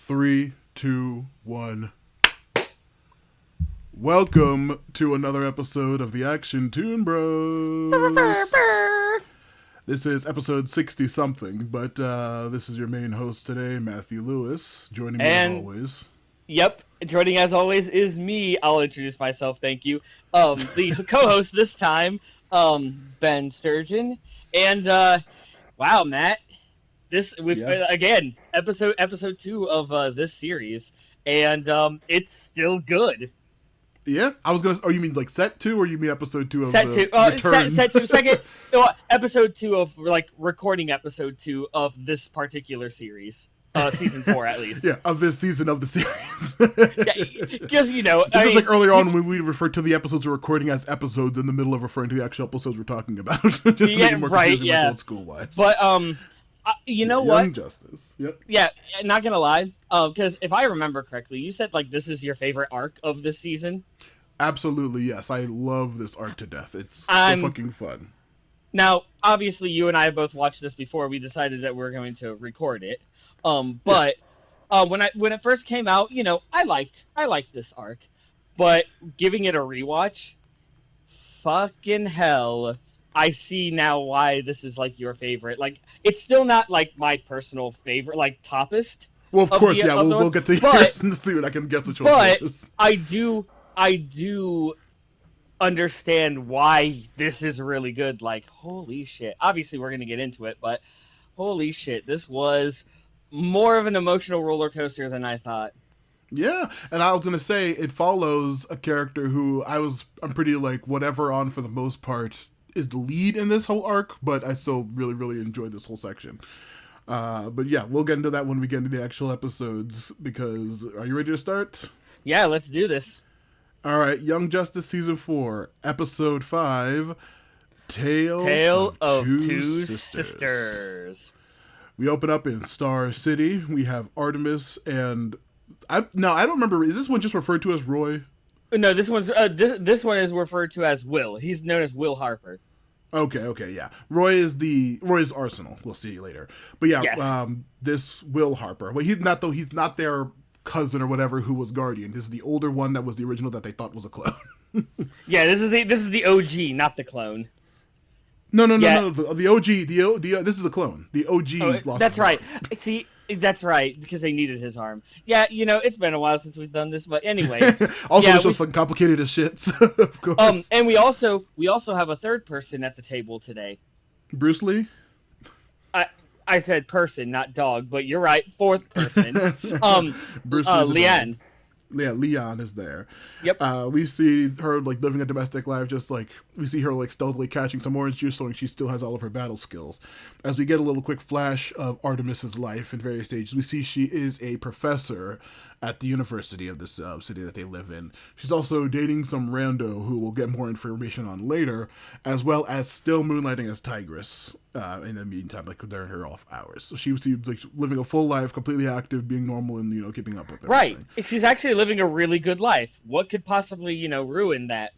Three, two, one. Welcome to another episode of the Action Toon Bros. This is episode 60 something, but this is your main host today, Matthew Lewis, joining me as always. Yep, joining as always is me. I'll introduce myself, thank you. The co-host this time, Ben Sturgeon. And wow, Matt, again, episode 2 of this series, and it's still good. Yeah, I was gonna. Oh, you mean like set 2, or you mean episode 2 of set the 2? return? Set 2, second. Episode 2 of recording episode 2 of this particular series. Season 4 at least. Yeah, of this season of the series. Because this is like earlier on when we referred to the episodes we're recording as episodes in the middle of referring to the actual episodes we're talking about. Just to make it more confusing, like old school wise. But you know what? Young Justice. Yep. Yeah, not gonna lie. Because if I remember correctly, you said like this is your favorite arc of this season. Absolutely, yes. I love this arc to death. It's so fucking fun. Now, obviously, you and I both watched this before we decided that we were going to record it. But when it first came out, I liked this arc, but giving it a rewatch, fucking hell, I see now why this is like your favorite. Like, it's still not like my personal favorite, like toppest. Well, of course, yeah, we'll get to yours and see what I can guess which one it is. But I do understand why this is really good. Like, holy shit. Obviously, we're gonna get into it, but holy shit, this was more of an emotional roller coaster than I thought. Yeah, and I was gonna say it follows a character who I'm pretty like whatever on for the most part is the lead in this whole arc, but I still really, really enjoyed this whole section. But yeah, we'll get into that when we get into the actual episodes, because are you ready to start? Yeah, let's do this. All right, Young Justice Season 4, Episode 5, Tale of Two Sisters. We open up in Star City. We have Artemis and... I don't remember. Is this one just referred to as Roy? No, this one's this one is referred to as Will. He's known as Will Harper. Okay, yeah. Roy is Arsenal. We'll see you later. But yeah, yes. This Will Harper. Well, he's not their cousin or whatever who was Guardian. This is the older one that was the original that they thought was a clone. Yeah, this is the OG, not the clone. No. The OG, this is a clone. The OG lost that's his right. arm. See, that's right, because they needed his arm. Yeah, it's been a while since we've done this, but anyway. Also, it's just complicated as shit, so, of course. And we also have a third person at the table today. Bruce Lee? I said person, not dog, but you're right. Fourth person. Bruce Lee, Leanne. Yeah, Leon is there. Yep. We see her like living a domestic life, just like we see her like stealthily catching some orange juice, showing she still has all of her battle skills. As we get a little quick flash of Artemis's life in various stages, we see she is a professor at the university of this city that they live in. She's also dating some rando who we'll get more information on later, as well as still moonlighting as Tigress in the meantime, like during her off hours. So she seems like living a full life, completely active, being normal, and keeping up with everything. Right. She's actually living a really good life. What could possibly ruin that?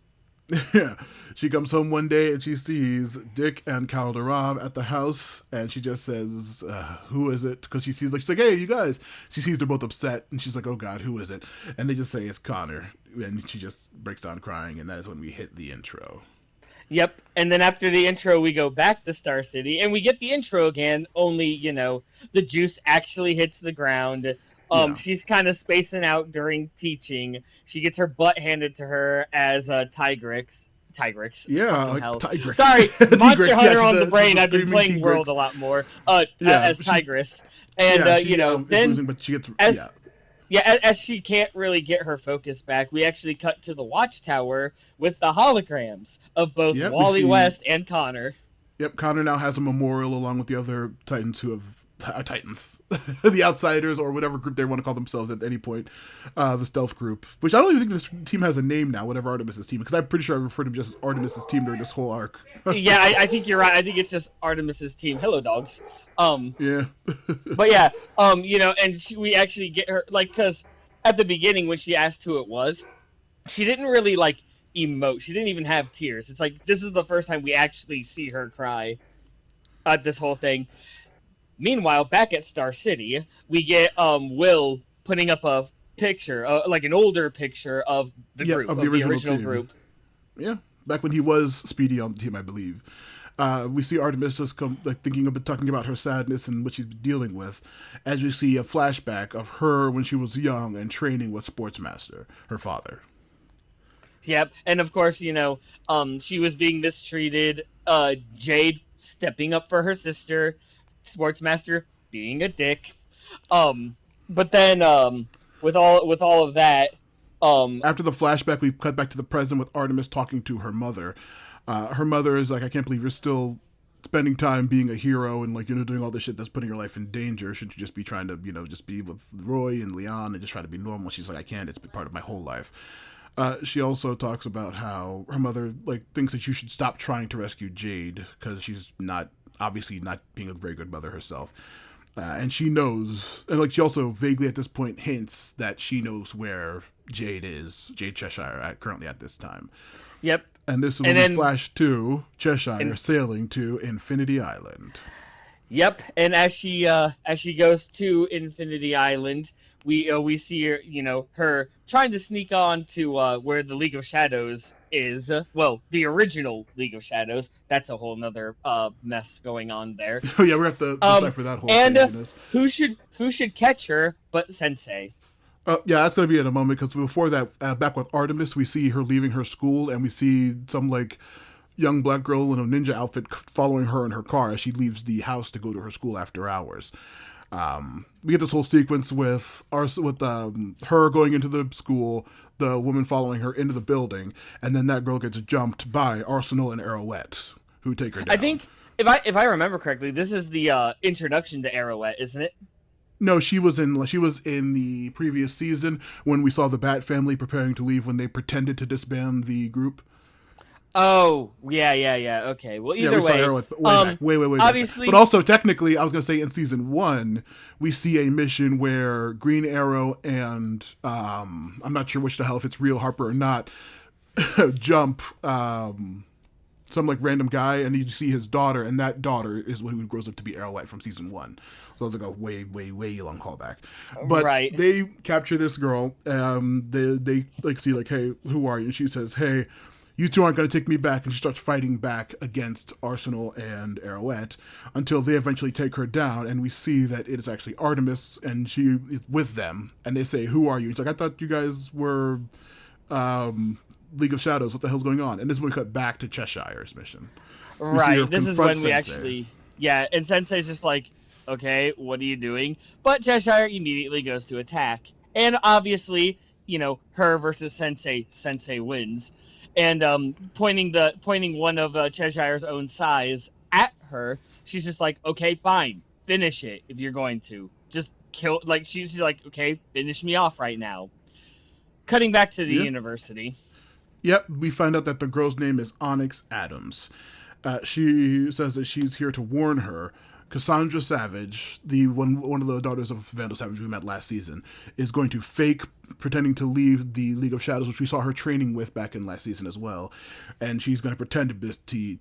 Yeah, she comes home one day and she sees Dick and Calderon at the house, and she just says, "Who is it?" Because she's like, "Hey, you guys." She sees they're both upset, and she's like, "Oh God, who is it?" And they just say it's Connor, and she just breaks down crying, and that is when we hit the intro. Yep, and then after the intro, we go back to Star City, and we get the intro again. Only the juice actually hits the ground. She's kind of spacing out during teaching. She gets her butt handed to her as Tigress. Yeah, Tigress. Sorry, Monster Hunter on the brain. I've been playing Tigrex. World a lot more. As Tigress, and then losing, but she gets as she can't really get her focus back, we actually cut to the Watchtower with the holograms of both Wally West and Connor. Yep, Connor now has a memorial along with the other Titans who have. Titans, the Outsiders, or whatever group they want to call themselves at any point, the stealth group, which I don't even think this team has a name now, whatever Artemis's team, because I'm pretty sure I referred to him just as Artemis's team during this whole arc. Yeah, I think you're right. I think it's just Artemis's team. Hello, dogs. Yeah. But yeah, and we actually get her, like, because at the beginning when she asked who it was, she didn't really, like, emote. She didn't even have tears. It's like, this is the first time we actually see her cry at this whole thing. Meanwhile, back at Star City, we get Will putting up a picture, like an older picture of the Yeah, group, of the of the original original team. group. Yeah, back when he was Speedy on the team, I believe. We see Artemis just thinking about talking about her sadness and what she's dealing with, as we see a flashback of her when she was young and training with Sportsmaster, her father. Yep, and of course, she was being mistreated. Jade stepping up for her sister, Sportsmaster being a dick. Um, but then, with all of that, um, After the flashback, we cut back to the present with Artemis talking to her mother. Her mother is like, I can't believe you're still spending time being a hero and doing all this shit that's putting your life in danger. Shouldn't you just be trying to just be with Roy and Leon and just try to be normal? She's like, I can't. It's been part of my whole life. She also talks about how her mother thinks that you should stop trying to rescue Jade because she's not obviously not being a very good mother herself. And she knows, and she also vaguely at this point hints that she knows where Jade Cheshire, currently at this time. yep, And this is and when we then flash to Cheshire and sailing to Infinity Island. Yep, and as she goes to Infinity Island, we see her, her trying to sneak on to where the League of Shadows is. Well, the original League of Shadows. That's a whole nother mess going on there. Oh yeah, we have to decipher that whole And craziness. who should catch her but Sensei? Yeah, that's going to be in a moment because before that, back with Artemis, we see her leaving her school and we see some young black girl in a ninja outfit following her in her car as she leaves the house to go to her school after hours. We get this whole sequence with her going into the school, the woman following her into the building, and then that girl gets jumped by Arsenal and Arrowette, who take her down. I think if I remember correctly, this is the introduction to Arrowette, isn't it? No, she was in the previous season when we saw the Bat family preparing to leave when they pretended to disband the group. Oh, yeah. Okay. Well, Yeah, either we saw way, Arrow way back. obviously, But also, technically, I was going to say in season 1, we see a mission where Green Arrow and, I'm not sure which the hell, if it's real Harper or not, jump some random guy, and you see his daughter, and that daughter is who grows up to be Arrowette from season 1. So it's a way long callback. But right. they capture this girl. They see hey, who are you? And she says, hey, you two aren't going to take me back. And she starts fighting back against Arsenal and Arrowette until they eventually take her down. And we see that it is actually Artemis, and she is with them. And they say, who are you? It's I thought you guys were League of Shadows. What the hell's going on? And this is when we cut back to Cheshire's mission. Right. This is when Sensei. we actually, and Sensei's just okay, what are you doing? But Cheshire immediately goes to attack, and obviously, her versus Sensei wins, and pointing one of Cheshire's own size at her, she's just okay, fine, finish it if you're going to, just kill. She's okay, finish me off right now. Cutting back to the university. Yep, we find out that the girl's name is Onyx Adams. She says that she's here to warn her. Cassandra Savage, the one of the daughters of Vandal Savage we met last season, is going to fake pretending to leave the League of Shadows, which we saw her training with back in last season as well, and she's going to pretend to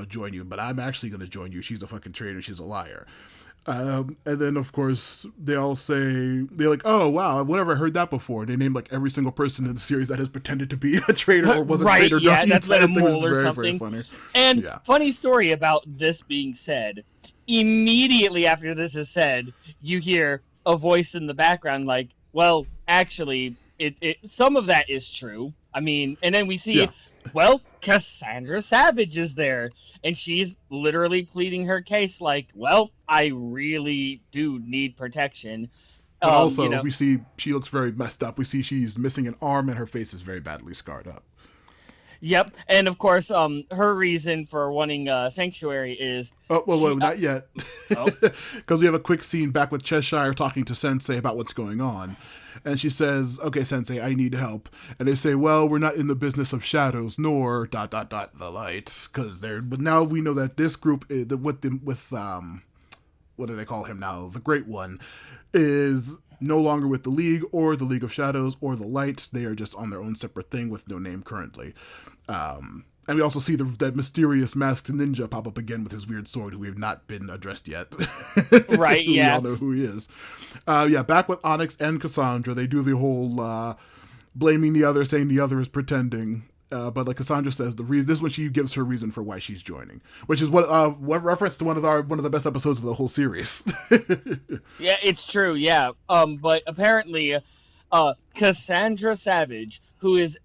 join you. But I'm actually going to join you. She's a fucking traitor. She's a liar. And then, of course, they all say, they're oh, wow, I've never heard that before. And they name, every single person in the series that has pretended to be a traitor or was a traitor. Yeah, that's a mole or very, something. very funny. And funny story about this being said, immediately after this is said, you hear a voice in the background well, actually, it some of that is true. I mean, and then we see, well, Cassandra Savage is there, and she's literally pleading her case well, I really do need protection. But also, we see she looks very messed up. We see she's missing an arm, and her face is very badly scarred up. Yep, and of course, her reason for wanting sanctuary is... not yet. Because we have a quick scene back with Cheshire talking to Sensei about what's going on. And she says, okay, Sensei, I need help. And they say, well, we're not in the business of shadows, nor ... the light. But now we know that this group, what do they call him now? The Great One, is no longer with the League or the League of Shadows or the Light. They are just on their own separate thing with no name currently. And we also see that mysterious masked ninja pop up again with his weird sword, who we have not been addressed yet. Right, We yeah. all know who he is. Back with Onyx and Cassandra, they do the whole blaming the other, saying the other is pretending. But like Cassandra says, this is when she gives her reason for why she's joining, which is what reference to one of the best episodes of the whole series. Yeah, it's true, yeah. But apparently, Cassandra Savage, who is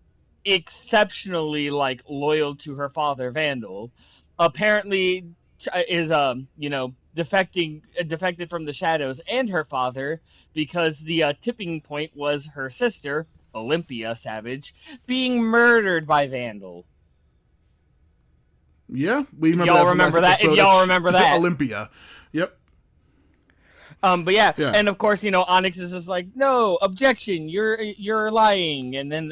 exceptionally like loyal to her father Vandal, apparently is defected from the shadows and her father because the tipping point was her sister Olympia Savage being murdered by Vandal. Yeah, we remember Y'all that from last remember that? If episode of y'all remember that. Olympia. Yep. But yeah, Yeah. and of course, Onyx is just like, no, objection, you're lying, and then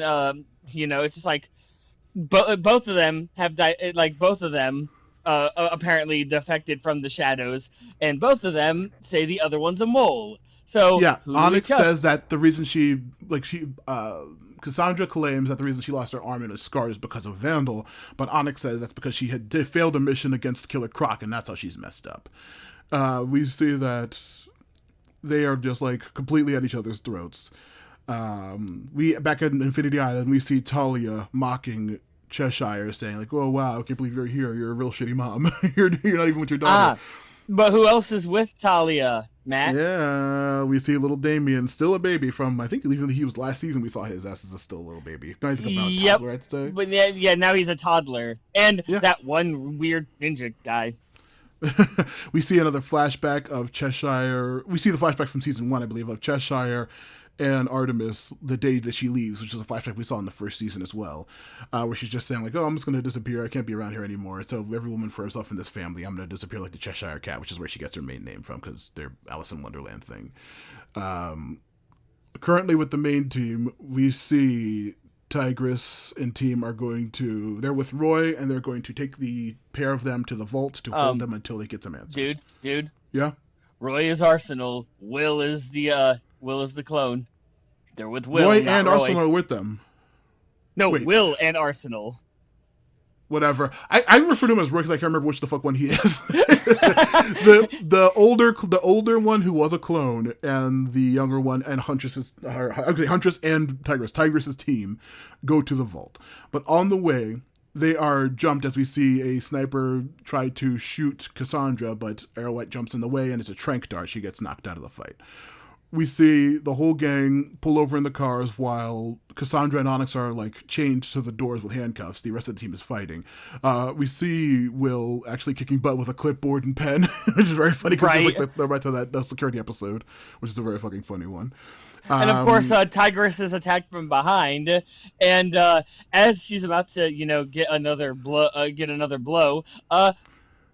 it's just like, both of them have both of them apparently defected from the shadows, and both of them say the other one's a mole. So Yeah, who Onyx do we says that the reason Cassandra claims that the reason she lost her arm and is scarred is because of Vandal, but Onyx says that's because she had failed a mission against Killer Croc, and that's how she's messed up. We see that they are just like completely at each other's throats. We back at Infinity Island, we see Talia mocking Cheshire, saying like, "Oh wow, I can't believe you're here. You're a real shitty mom. you're not even with your daughter." But who else is with Talia, Matt? Yeah, we see little Damien, still a baby from, I think even he was last season we saw his ass as still a little baby. Now he's about a toddler, I'd say. But yeah, now he's a toddler. And that one weird ninja guy. We see another flashback of Cheshire. We see the flashback from season 1, I believe, of Cheshire and Artemis the day that she leaves, which is a flashback we saw in the first season as well, where she's just saying like, "Oh, I'm just going to disappear. I can't be around here anymore. So every woman for herself in this family. I'm going to disappear like the Cheshire Cat," which is where she gets her main name from because they're Alice in Wonderland thing. Currently with the main team, we see Tigress and team they're with Roy, and they're going to take the pair of them to the vault to hold them until they get some answers. Dude. Yeah? Roy is Arsenal. Will is the clone. They're with Will. Roy and Roy. Arsenal are with them. No, wait. Will and Arsenal. Whatever. I refer to him as Roy because I can't remember which the fuck one he is. the older one who was a clone, and the younger one, and Huntress and Tigress's team go to the vault. But on the way, they are jumped as we see a sniper try to shoot Cassandra, but Arrowlight jumps in the way, and it's a trank dart. She gets knocked out of the fight. We see the whole gang pull over in the cars while Cassandra and Onyx are like chained to the doors with handcuffs. The rest of the team is fighting. We see Will actually kicking butt with a clipboard and pen, which is very funny because it's like right to that security episode, which is a very fucking funny one. And of course, Tigress is attacked from behind, and as she's about to, get another blow,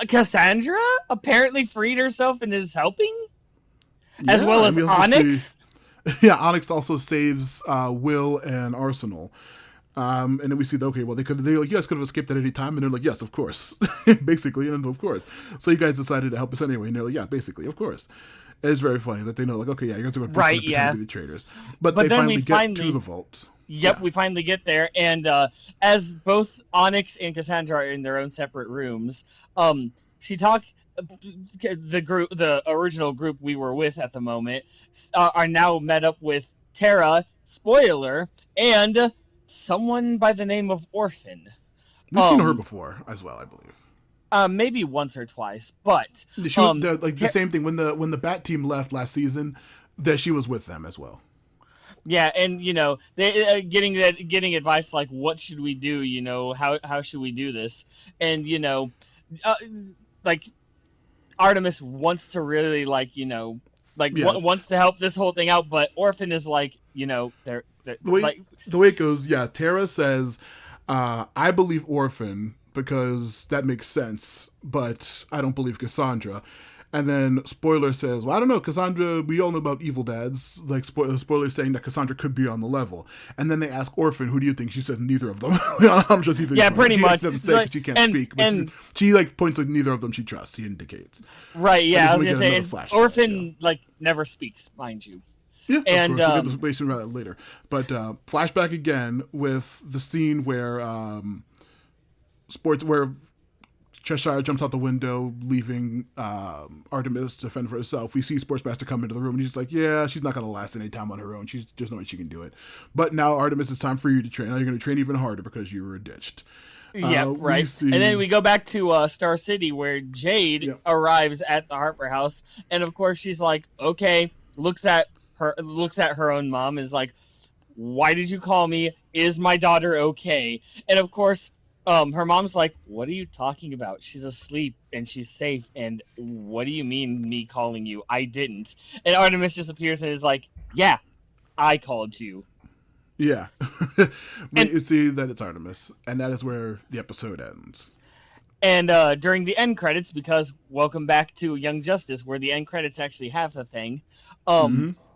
Cassandra apparently freed herself and is helping. As well as Onyx. Onyx also saves Will and Arsenal. And then we see, they're like, you guys could have escaped at any time. And they're like, yes, of course. Basically, and of course. So you guys decided to help us anyway. And they're like, yeah, basically, of course. It's very funny that they know, like, okay, yeah, you guys are going to be the traitors. But they finally get to the vault. Yep, we finally get there. And as both Onyx and Cassandra are in their own separate rooms, the original group we were with at the moment are now met up with Tara, spoiler, and someone by the name of Orphan. We've seen her before as well, I believe. Maybe once or twice, but the same thing when the Bat team left last season, that she was with them as well. Yeah, and they getting advice like, what should we do? How should we do this? And like Artemis wants to really wants to help this whole thing out, but Orphan is like, they're the way it goes. Yeah, Tara says, "I believe Orphan because that makes sense, but I don't believe Cassandra." And then Spoiler says, "Well, I don't know, Cassandra, we all know about evil dads." Like, Spoiler saying that Cassandra could be on the level. And then they ask Orphan, "Who do you think?" She says, "Neither of them." I'm just either. Yeah, pretty much. She doesn't say because she can't speak. But she points like neither of them she trusts. He indicates. Right, yeah, I was going to say, Orphan, yeah. Never speaks, mind you. Yeah, and of course. We'll get the information about it later. But flashback again with the scene where sports where Cheshire jumps out the window, leaving Artemis to fend for herself. We see Sportsmaster come into the room, and he's just like, yeah, she's not going to last any time on her own. There's no way she can do it. But now, Artemis, it's time for you to train. Now you're going to train even harder because you were ditched. Yep, right. And then we go back to Star City, where Jade arrives at the Harper house, and of course she's like, okay, looks at her own mom, and is like, why did you call me? Is my daughter okay? And of course, her mom's like, what are you talking about? She's asleep and she's safe. And what do you mean me calling you? I didn't. And Artemis just appears and is like, yeah, I called you. Yeah. You see that it's Artemis. And that is where the episode ends. And during the end credits, because welcome back to Young Justice, where the end credits actually have a thing,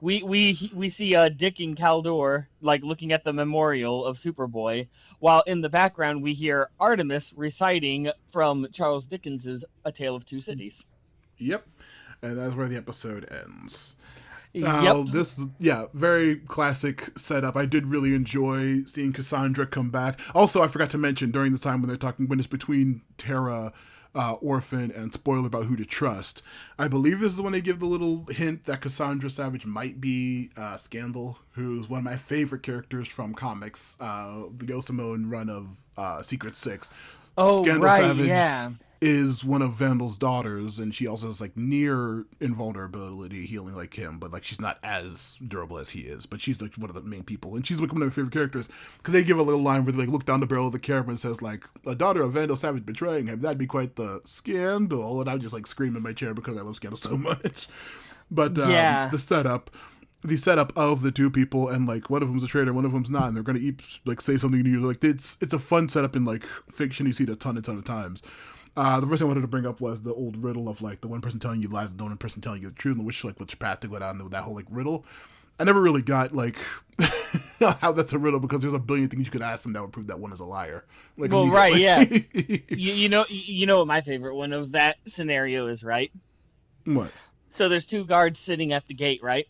we see Dick and Caldor like looking at the memorial of Superboy, while in the background we hear Artemis reciting from Charles Dickens's A Tale of Two Cities. Yep, and that's where the episode ends. Yep. This, very classic setup. I did really enjoy seeing Cassandra come back. Also, I forgot to mention during the time when it's between Terra, Orphan, and Spoiler about who to trust. I believe this is when they give the little hint that Cassandra Savage might be Scandal, who's one of my favorite characters from comics, the Gail Simone run of Secret Six. Oh, Scandal right, Savage yeah. is one of Vandal's daughters, and she also has like near invulnerability healing like him, but like she's not as durable as he is. But she's like one of the main people, and she's like one of my favorite characters because they give a little line where they like look down the barrel of the camera and says like, "A daughter of Vandal Savage betraying him. That'd be quite the scandal." And I just like scream in my chair because I love Scandal so much. But the setup of the two people, and like one of them's a traitor, one of them's not, and they're gonna like say something new. Like it's a fun setup in like fiction. You see it a ton of times. The first thing I wanted to bring up was the old riddle of like the one person telling you lies and the one person telling you the truth, and which path to go down with that whole like riddle. I never really got like how that's a riddle because there's a billion things you could ask them that would prove that one is a liar. Like, well, right, yeah. you know what my favorite one of that scenario is, right? What? So there's two guards sitting at the gate, right?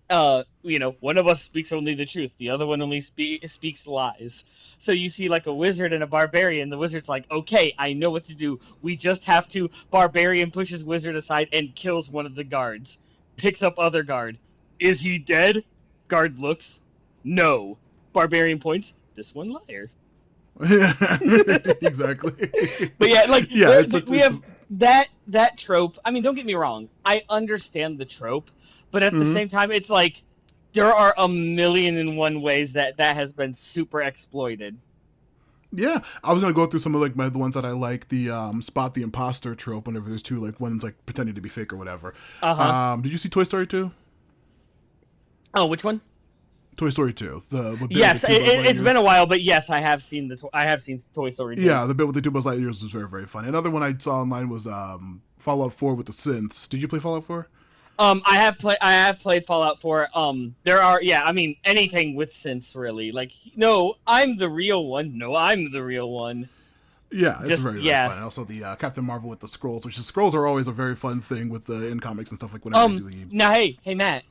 One of us speaks only the truth. The other one only speaks lies. So you see like a wizard and a barbarian. The wizard's like, okay, I know what to do. We just have to. Barbarian pushes wizard aside and kills one of the guards. Picks up other guard. Is he dead? Guard looks. No. Barbarian points. This one liar. Exactly. But yeah, like we have that trope. I mean, don't get me wrong. I understand the trope. But at the same time, it's like there are a million and one ways that has been super exploited. Yeah, I was gonna go through some of like the ones that I like. The spot the imposter trope. Whenever there's two like one's like pretending to be fake or whatever. Did you see Toy Story 2? Oh, which one? Toy Story 2. Yes, it's been a while, but yes, I have seen Toy Story 2. Yeah, the bit with the two Buzz Lightyears was very, very funny. Another one I saw online was Fallout 4 with the synths. Did you play Fallout 4? I have played Fallout 4. There are, anything with synths really. Like, no, I'm the real one. No, I'm the real one. Yeah, it's very fun. And also the Captain Marvel with the scrolls, which the scrolls are always a very fun thing with the in comics and stuff like whenever you do the... Now, hey, Matt.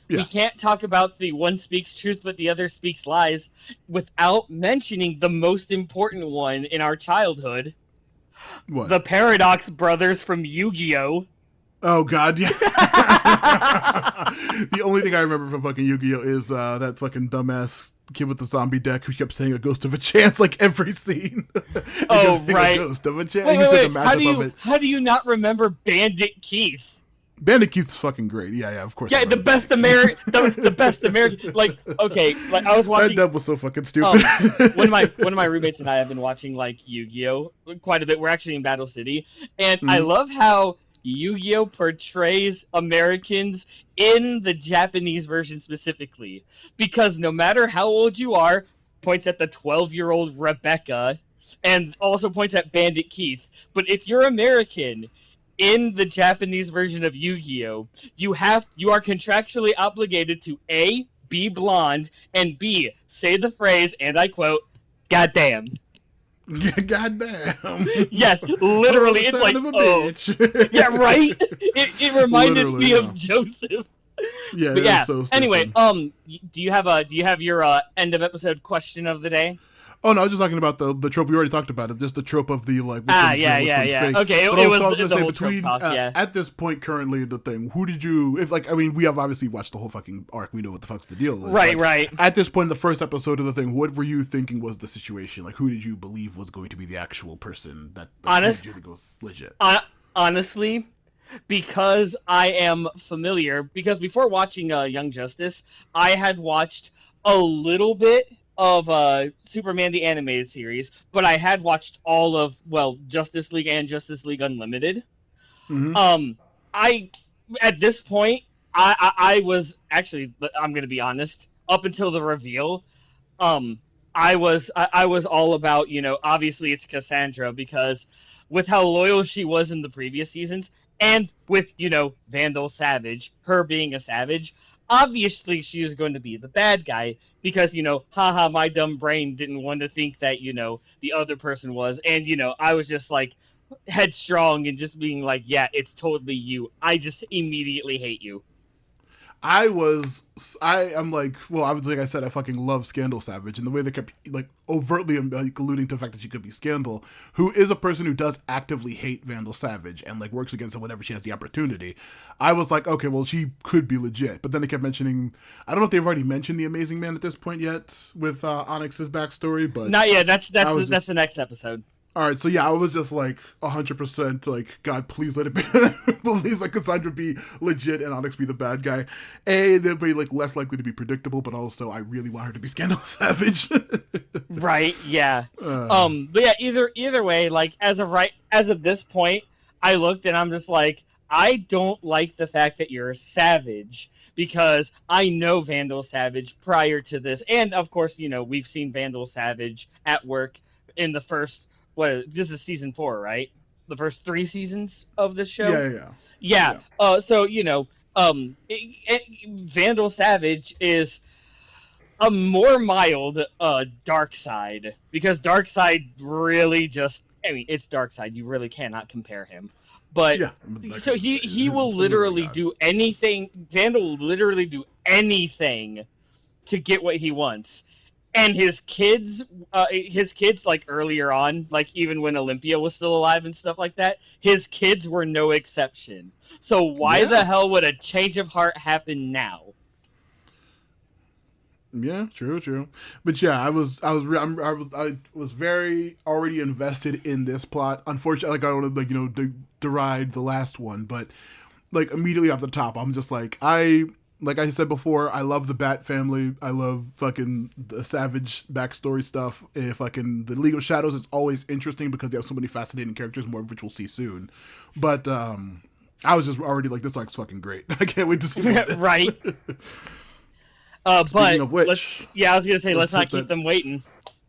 Yeah. We can't talk about the one speaks truth, but the other speaks lies without mentioning the most important one in our childhood. What? The Paradox Brothers from Yu-Gi-Oh! Oh, God, yeah. The only thing I remember from fucking Yu-Gi-Oh! Is that fucking dumbass kid with the zombie deck who kept saying a ghost of a chance like every scene. Oh, right. A ghost of a chance. Wait. How do you not remember Bandit Keith? Bandit Keith's fucking great. Yeah, of course. Yeah, the best American. the best American. Like, okay, like I was watching. That was so fucking stupid. One of my roommates and I have been watching like Yu-Gi-Oh! Quite a bit. We're actually in Battle City, and I love how Yu-Gi-Oh! Portrays Americans in the Japanese version specifically, because no matter how old you are, points at the 12-year-old Rebecca, and also points at Bandit Keith. But if you're American in the Japanese version of Yu-Gi-Oh, you are contractually obligated to A, be blonde, and B, say the phrase, and I quote, "Goddamn." Yeah, goddamn. Yes, literally, it's like, oh, yeah, right. It reminded me of Joseph. Yeah, but yeah. So anyway, do you have your end of episode question of the day? Oh no, I was just talking about the trope we already talked about. It just the trope of the like which Ah, one's yeah, real, which yeah, one's yeah. fake. Okay, But it also, was I was gonna the say whole trope between talk. Yeah. at this point currently in the thing, who did you if like I mean we have obviously watched the whole fucking arc. We know what the fuck's the deal is. Right, But right. at this point in the first episode of the thing, what were you thinking was the situation? Like who did you believe was going to be the actual person that like, who did Honest, you think was legit? honestly, because I am familiar. Because before watching Young Justice, I had watched a little bit of Superman the animated series, but I had watched all of Justice League and Justice League Unlimited. Mm-hmm. Um, I at this point, I was actually, I'm gonna be honest, up until the reveal, um, I was all about, obviously it's Cassandra, because with how loyal she was in the previous seasons, and with Vandal Savage, her being a savage, obviously she is going to be the bad guy, because haha, my dumb brain didn't want to think that the other person was, and I was just like headstrong and just being like, yeah, it's totally you. I just immediately hate you. I'm like, well, I was like I said, I fucking love Scandal Savage, and the way they kept like overtly like, alluding to the fact that she could be Scandal, who is a person who does actively hate Vandal Savage and like works against him whenever she has the opportunity. I was like, okay, well, she could be legit, but then they kept mentioning, I don't know if they've already mentioned the Amazing Man at this point yet with Onyx's backstory, but Not yet. That's just, the next episode. all right, so yeah, I was just like 100% like, God, please let it be. Please let Cassandra be legit and Onyx be the bad guy. They'll be like less likely to be predictable, but also I really want her to be Scandal Savage. Right? Yeah. But yeah, either way, like as of this point, I looked and I'm just like, I don't like the fact that you're a savage, because I know Vandal Savage prior to this, and of course, we've seen Vandal Savage at work in the first. This is season 4, right? The first 3 seasons of this show. Yeah. So Vandal Savage is a more mild dark side, because dark side really just, I mean, it's dark side. You really cannot compare him. But Yeah. so he will literally do anything. Vandal will literally do anything to get what he wants. And his kids, like earlier on, like even when Olympia was still alive and stuff like that, his kids were no exception. So why the hell would a change of heart happen now? Yeah, true. But yeah, I was very already invested in this plot. Unfortunately, like I don't want to deride the last one, but like immediately off the top, I'm just like like I said before, I love the Bat family. I love fucking the Savage backstory stuff. Fucking the League of Shadows is always interesting because they have so many fascinating characters, more of which we'll see soon. But I was just already like, this arc's fucking great. I can't wait to see more of this. Right. Speaking of which, I was gonna say, let's not keep them waiting.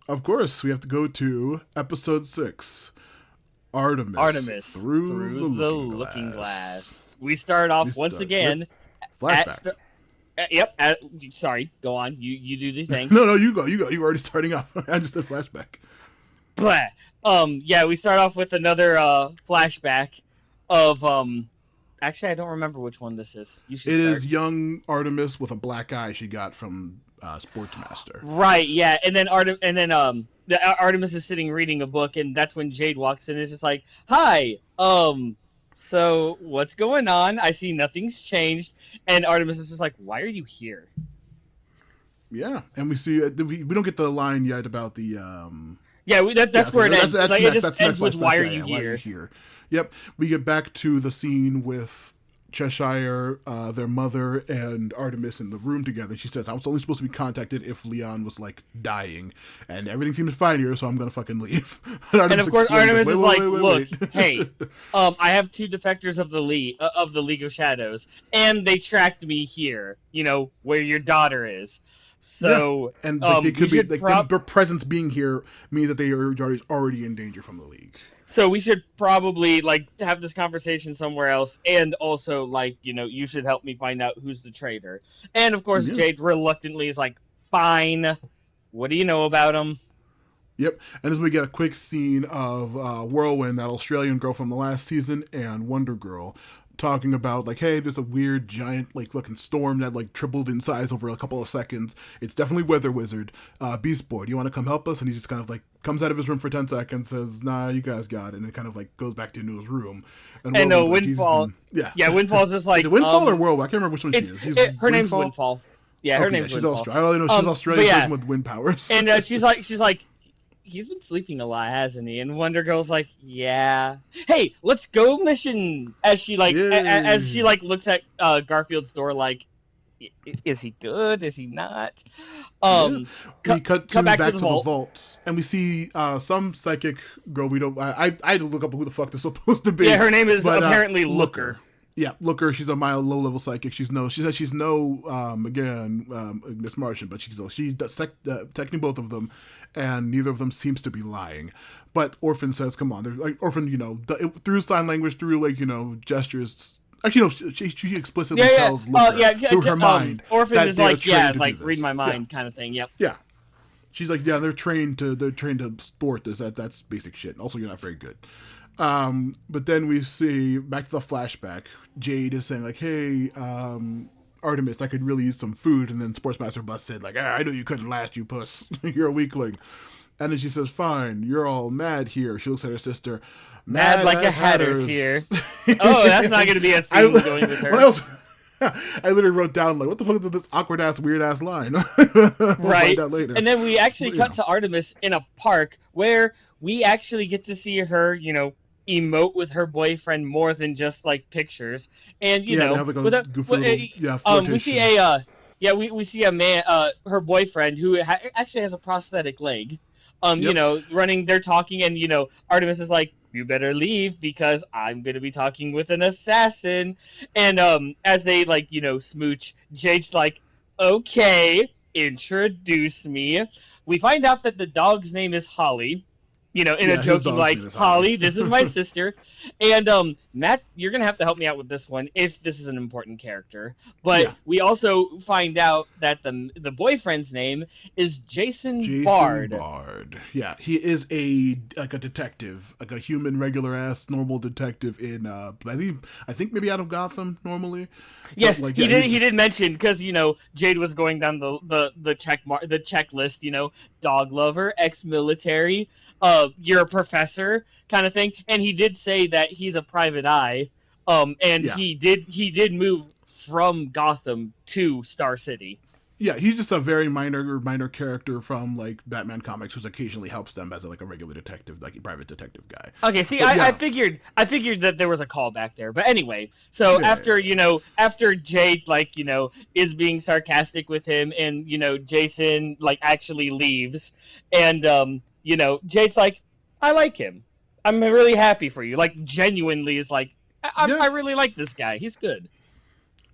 Of course, we have to go to episode 6, Artemis through the looking glass. We start off once again. Flashback. Sorry, go on. You do the thing. No, you go. You already starting off. I just said flashback. Blah. Yeah, we start off with another flashback of Actually, I don't remember which one this is. It is young Artemis with a black eye she got from Sportsmaster. Right. Yeah, and then Artemis is sitting reading a book, and that's when Jade walks in and is just like, "Hi, so what's going on? I see nothing's changed." And Artemis is just like, "Why are you here?" Yeah, and we see we don't get the line yet about the that's where it ends. It just ends with "Why are you here?" Yep, we get back to the scene with Cheshire, their mother, and Artemis in the room together. She says, "I was only supposed to be contacted if Leon was like dying, and everything seems fine here, so I'm gonna fucking leave." And of course, Artemis is like, "Look, hey, I have 2 defectors of the League of Shadows, and they tracked me here. Where your daughter is." So, yeah. And they could be their presence being here means that they are already in danger from the League. So we should probably have this conversation somewhere else, and also you should help me find out who's the traitor. And of course, Jade reluctantly is like, "Fine, what do you know about him?" Yep, and as we get a quick scene of Whirlwind, that Australian girl from the last season, and Wonder Girl talking about like, hey, there's a weird giant like looking storm that like tripled in size over a couple of seconds. It's definitely Weather Wizard. Beast Boy, do you want to come help us? And he just kind of like comes out of his room for 10 seconds, says, nah, you guys got it, and it kind of like goes back into his room. And Windfall, Windfall's just like, is it Windfall or Whirlwind? I can't remember which one she is. Her name's Windfall. Yeah, her name's she's Windfall. I only know she's Australian person with wind powers. And she's like, he's been sleeping a lot, hasn't he? And Wonder Girl's like, yeah. Hey, let's go mission. As she looks at Garfield's door, like, is he good? Is he not? We cut back to the vault, and we see some psychic girl. We don't. I had to look up who the fuck this is supposed to be. Yeah, her name is apparently Looker. Yeah, Looker. She's a mild, low-level psychic. She says she's no Miss Martian, but she does detecting both of them, and neither of them seems to be lying. But Orphan says, "Come on, they're like Orphan. Through sign language, through gestures." Actually, no. She explicitly tells Looker through her mind. Orphan is like, read my mind kind of thing. Yep. Yeah. She's like, yeah, they're trained to thwart this. That's basic shit. Also, you're not very good. But then we see back to the flashback. Jade is saying like, hey, Artemis, I could really use some food. And then Sportsmaster busts in like, I knew you couldn't last, you puss. You're a weakling. And then she says, fine, you're all mad here. She looks at her sister. Mad like a hatter's here. Oh, that's not going to be a theme going with her. What else? I literally wrote down like, what the fuck is this awkward ass, weird ass line? We'll right. Find out later. And then we actually cut to Artemis in a park where we actually get to see her, emote with her boyfriend more than just like pictures. And they have like a goofy little, we see we see a man, her boyfriend who actually has a prosthetic leg. Running, they're talking, and Artemis is like, you better leave because I'm going to be talking with an assassin. And as they smooch, Jade's like, okay, introduce me. We find out that the dog's name is Holly. A joking like, Holly, this is my sister. And Matt, you're going to have to help me out with this one if this is an important character. But we also find out that the boyfriend's name is Jason Bard. Yeah, he is a detective, like a human, regular ass, normal detective in I think maybe out of Gotham normally. Yes, he did mention, because Jade was going down the checklist, dog lover, ex-military, you're a professor kind of thing, and he did say that he's a private eye, he did move from Gotham to Star City. Yeah, he's just a very minor character from like Batman comics, who occasionally helps them as a regular detective, like a private detective guy. Okay, see, I figured that there was a callback there, but anyway. So after Jade is being sarcastic with him, and Jason actually leaves, and Jade's like, I like him. I'm really happy for you. Like, genuinely is like, I really like this guy. He's good.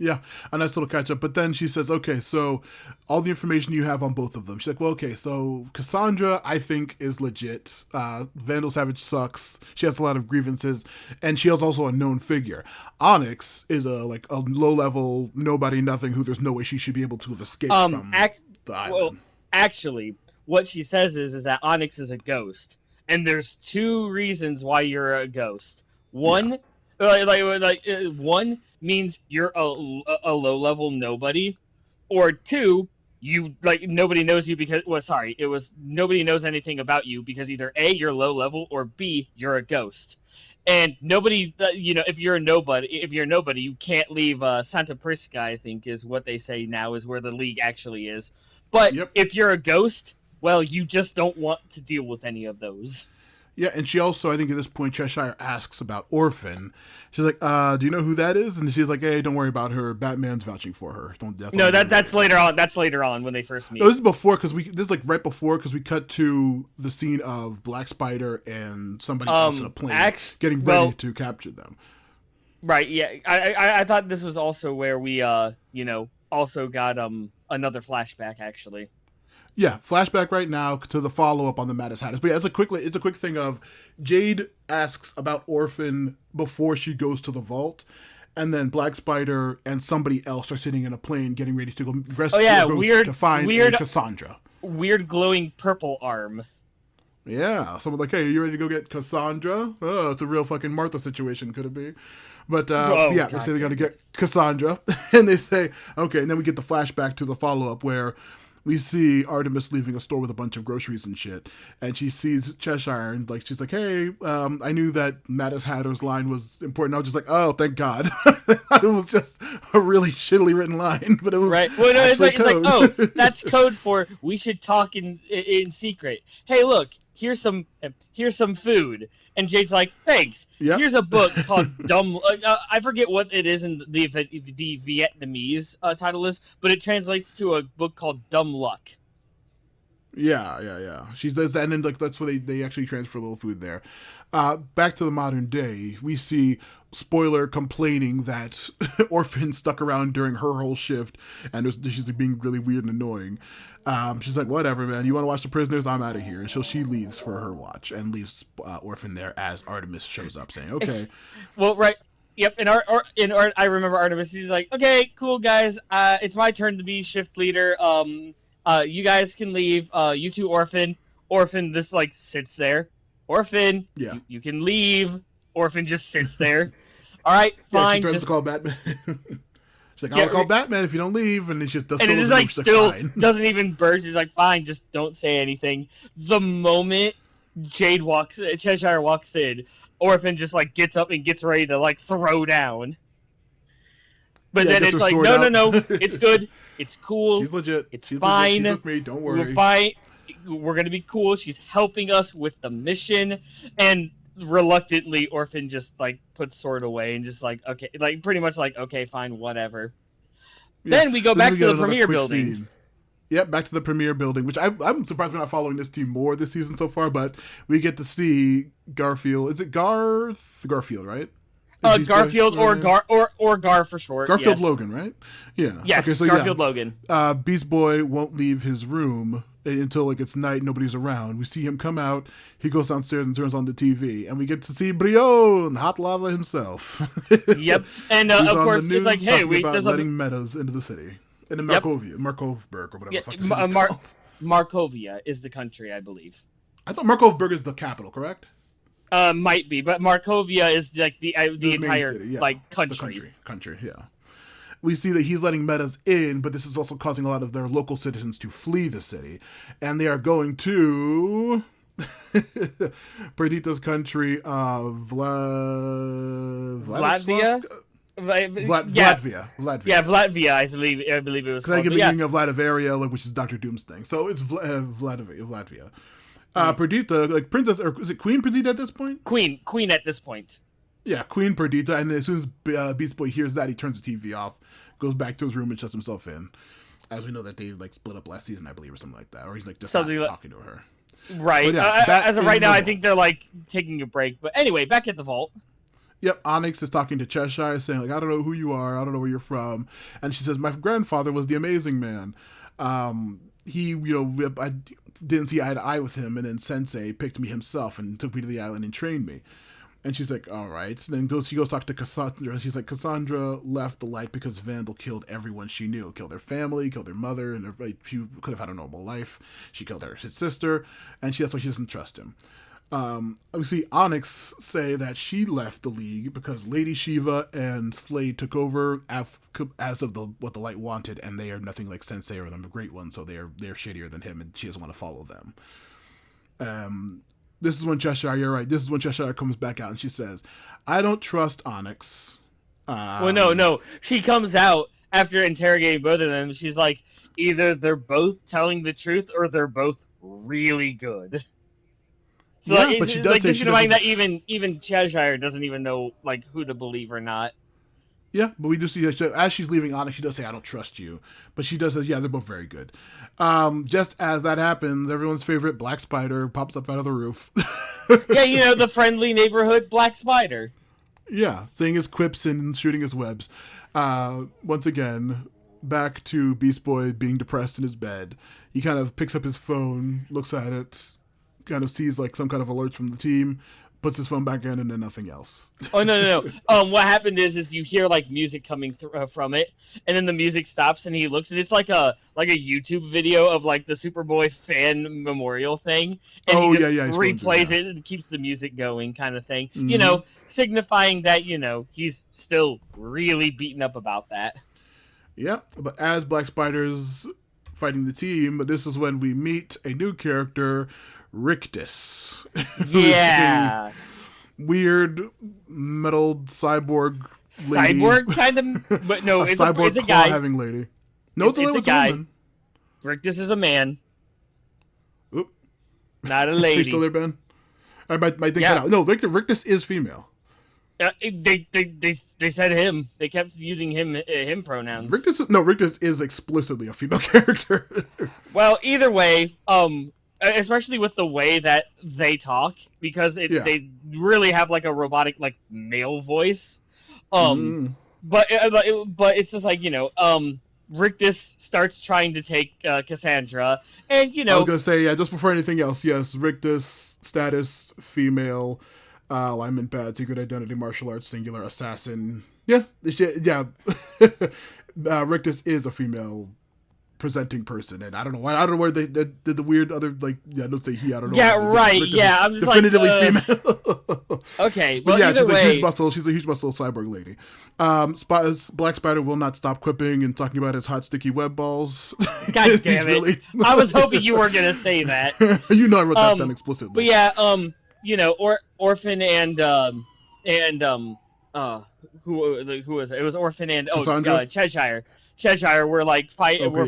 Yeah, a nice little catch up. But then she says, okay, so all the information you have on both of them. She's like, well, okay, so Cassandra, I think, is legit. Vandal Savage sucks. She has a lot of grievances. And she is also a known figure. Onyx is a low-level, nobody, nothing, who there's no way she should be able to have escaped from the island. Well, actually, what she says is that Onyx is a ghost. And there's two reasons why you're a ghost. One... one means you're a low-level nobody, or two, you nobody knows you because nobody knows anything about you because either A, you're low level, or B, you're a ghost. And nobody, if you're a nobody, you can't leave Santa Prisca, I think is what they say now, is where the League actually is. But if you're a ghost, well, you just don't want to deal with any of those. Yeah, and she also, I think at this point, Cheshire asks about Orphan. She's like, do you know who that is? And she's like, hey, don't worry about her. Batman's vouching for her. That's later on. That's later on when they first meet. No, this is before, because right before, because we cut to the scene of Black Spider and somebody else in a plane getting ready to capture them. Right, yeah. I thought this was also where we, also got another flashback, actually. Yeah, flashback right now to the follow-up on the Mad Hatters. But yeah, it's a quick thing of Jade asks about Orphan before she goes to the vault, and then Black Spider and somebody else are sitting in a plane getting ready to go rescue to find Cassandra. Weird glowing purple arm. Yeah, someone like, hey, are you ready to go get Cassandra? Oh, it's a real fucking Martha situation, could it be? But Oh, yeah, they God say they're gonna damn get Cassandra, and they say okay, and then we get the flashback to the follow up where we see Artemis leaving a store with a bunch of groceries and shit, and she sees Cheshire, and like she's like, "Hey, I knew that Mattis Hatter's line was important." I was just like, "Oh, thank God!" It was just a really shittily written line, but it was Right. Well, no, actually it's like, code. oh, that's code for we should talk in secret. Hey, look, here's some food. And Jade's like, thanks. Yep. Here's a book called Dumb. I forget what it is in the Vietnamese title is, but it translates to a book called Dumb Luck. Yeah. She does that, and then like that's where they actually transfer a little food there. Back to the modern day, we see Spoiler complaining that Orphan stuck around during her whole shift, and she's like, being really weird and annoying. She's like, whatever, man. You want to watch the prisoners? I'm out of here. And so she leaves for her watch and leaves Orphan there as Artemis shows up, saying, okay. Well, right. Yep, I remember Artemis. He's like, "Okay, cool guys. It's my turn to be shift leader. You guys can leave. You two, Orphan. Orphan just like sits there. Orphan, Yeah. you can leave. Orphan just sits there. All right, fine. Yeah, she tries to call Batman. She's like, I'll call Batman if you don't leave, and it just does. And it is like still doesn't even burst. He's like, fine, just don't say anything. The moment Cheshire walks in, Orphan just like gets up and gets ready to like throw down. But then it's like, no, it's good, it's cool, she's legit, it's she's fine. Legit. She's with me, don't worry. We're fine. We're gonna be cool. She's helping us with the mission, and reluctantly, Orphan just like puts sword away and just like, okay, like pretty much like, okay, fine, whatever. Yeah. Then we go back to the premiere building. Scene. Yep, back to the premiere building, which I'm surprised we're not following this team more this season so far, but we get to see Garfield. Is it Garfield, right? Garfield or Gar for short. Garfield yes. Logan, right? Yeah. Yes, okay, so Garfield Logan. Beast Boy won't leave his room until like it's night, nobody's around. We see him come out, he goes downstairs and turns on the TV, and we get to see Brion, Hot Lava himself. Yep, and of course it's like, hey, there's letting metas into the city. In Markovberg or whatever the fuck this is called. Markovia is the country, I believe. I thought Markovberg is the capital, correct? Might be, but Markovia is like the entire city, yeah. Like country. The country, yeah. We see that he's letting metas in, but this is also causing a lot of their local citizens to flee the city, and they are going to Perdita's country of Latvia. Latvia. Yeah, Latvia. I believe it was. Because I get the meaning of Lativaria, which is Doctor Doom's thing. So it's Latvia. Perdita, like princess, or is it Queen Perdita at this point? Queen at this point. Yeah, Queen Perdita, and as soon as Beast Boy hears that, he turns the TV off, goes back to his room, and shuts himself in. As we know that they like split up last season, I believe, or something like that, or he's like just talking to her. Right. Yeah, as of right now, I think they're like taking a break. But anyway, back at the vault. Yep, Onyx is talking to Cheshire, saying like, I don't know who you are, I don't know where you're from, and she says, my grandfather was the Amazing Man. He, I didn't see eye to eye with him, and then Sensei picked me himself and took me to the island and trained me. And she's like, all right. And then she goes talk to Cassandra, and she's like, Cassandra left the light because Vandal killed everyone she knew. Killed her family, killed her mother, and she could have had a normal life. She killed his sister, and that's why she doesn't trust him. We see Onyx say that she left the League because Lady Shiva and Slade took over as of what the Light wanted, and they are nothing like Sensei or the Great One, so they're shittier than him, and she doesn't want to follow them. This is when Cheshire, you're right, this is when Cheshire comes back out, and she says, I don't trust Onyx. Well, no. She comes out after interrogating both of them. She's like, either they're both telling the truth or they're both really good. So yeah, but she does say she doesn't... that even Cheshire doesn't even know like who to believe or not. Yeah, but we do see that as she's leaving Onyx, she does say, I don't trust you. But she does say, yeah, they're both very good. Just as that happens, everyone's favorite Black Spider pops up out of the roof. Yeah, the friendly neighborhood Black Spider. Yeah, saying his quips and shooting his webs. Once again, back to Beast Boy being depressed in his bed. He kind of picks up his phone, looks at it, kind of sees like some kind of alerts from the team, puts his phone back in, and then nothing else. Oh no. What happened is you hear like music coming from it, and then the music stops, and he looks, and it's like a YouTube video of like the Superboy fan memorial thing, and he just replays it and keeps the music going, kind of thing. Mm-hmm. You know, signifying that he's still really beaten up about that. Yeah, but as Black Spider's fighting the team, this is when we meet a new character, Rictus. Yeah. Weird metal cyborg lady. Cyborg kind of, but no, it's a guy. Having lady. No, it's a guy. Woman. Rictus is a man. Oop. Not a lady. Are you still there, Ben? I might think that out. No, Rictus is female. They said him. They kept using him pronouns. Rictus is explicitly a female character. Well, either way, especially with the way that they talk, because they really have like a robotic like male voice. But it's just like Rictus starts trying to take Cassandra, and I was gonna say just before anything else, yes, Rictus status female. Alignment bad, secret identity, martial arts, singular, assassin. Yeah. Rictus is a female presenting person, and I don't know where they did the weird other don't say he. I don't know. Yeah, right. Yeah, I'm just definitively female. Okay, well, either way, she's a huge muscle cyborg lady. Black Spider will not stop quipping and talking about his hot sticky web balls. God damn it! I was hoping you were gonna say that. I wrote that down explicitly. But yeah, Orphan and who was it? It was Orphan and Cheshire. Cheshire were like fighting. We're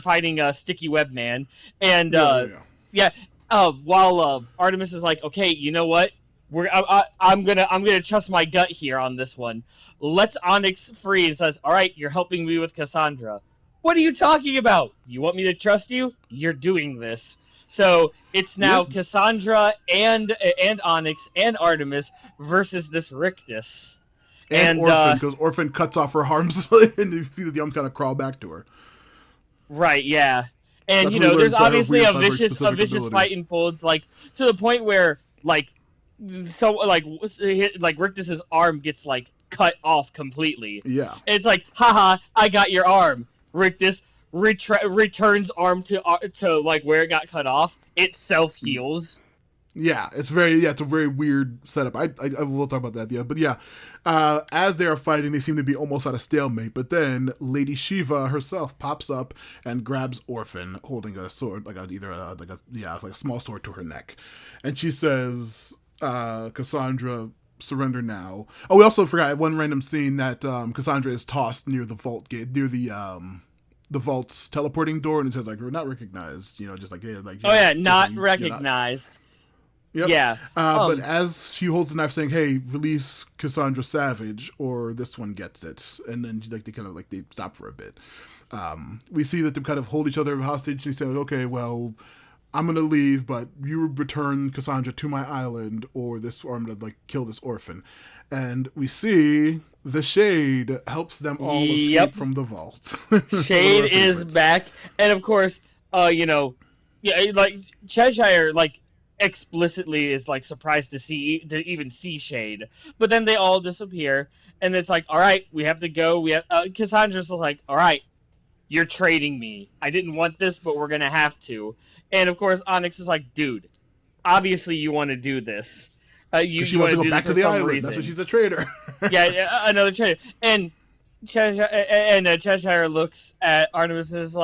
fighting Sticky Web Man, and while Artemis is like, okay, you know what? I'm gonna trust my gut here on this one. Let's Onyx free, and says, all right, you're helping me with Cassandra. What are you talking about? You want me to trust you? You're doing this. So it's now Cassandra and Onyx and Artemis versus this Rictus. And Orphan, because Orphan cuts off her arms, and you see the arm kind of crawl back to her. Right, yeah. And, there's obviously a vicious fight unfolds, like, to the point where, Rictus's arm gets, cut off completely. Yeah. And it's like, haha, I got your arm. Rictus returns arm to where it got cut off. It self-heals. Yeah, it's a very weird setup. I will talk about that. Yeah, but yeah, as they are fighting, they seem to be almost at a stalemate. But then Lady Shiva herself pops up and grabs Orphan, holding a sword, like a small sword to her neck, and she says, "Cassandra, surrender now." Oh, we also forgot one random scene that Cassandra is tossed near the vault gate, near the vault's teleporting door, and it says we're not recognized. Not recognized. Yep. Yeah. But as she holds the knife saying, hey, release Cassandra Savage or this one gets it. And then they stop for a bit. We see that they kind of hold each other hostage. She says, okay, well, I'm going to leave, but you return Cassandra to my island or I'm going to kill this orphan. And we see the Shade helps them all escape from the vault. Shade is back. And of course, Cheshire, explicitly is surprised to even see Shade, but then they all disappear, and it's all right, we have to go. Cassandra's all right, you're trading me. I didn't want this, but we're gonna have to. And of course, Onyx is dude, obviously you want to do this. She wants to go back to the island. Reason. That's why she's a traitor. yeah, another traitor. And Cheshire looks at Artemis and is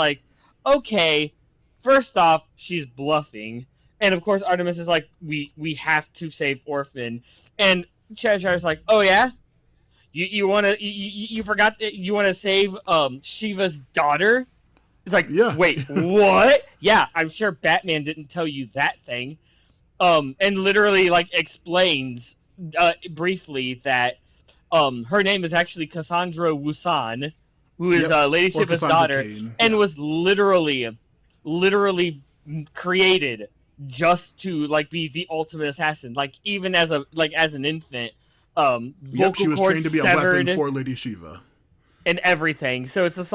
okay, first off, she's bluffing. And of course, Artemis is we have to save Orphan, and Cheshire's oh yeah, you forgot that you want to save Shiva's daughter. It's yeah. Wait, what? Yeah, I'm sure Batman didn't tell you that thing. And literally explains briefly that her name is actually Cassandra Wusan, who is Lady Shiva's daughter, and was literally created just to be the ultimate assassin. Even as an infant, vocal she was cords trained to be severed, a weapon for Lady Shiva and everything. So it's just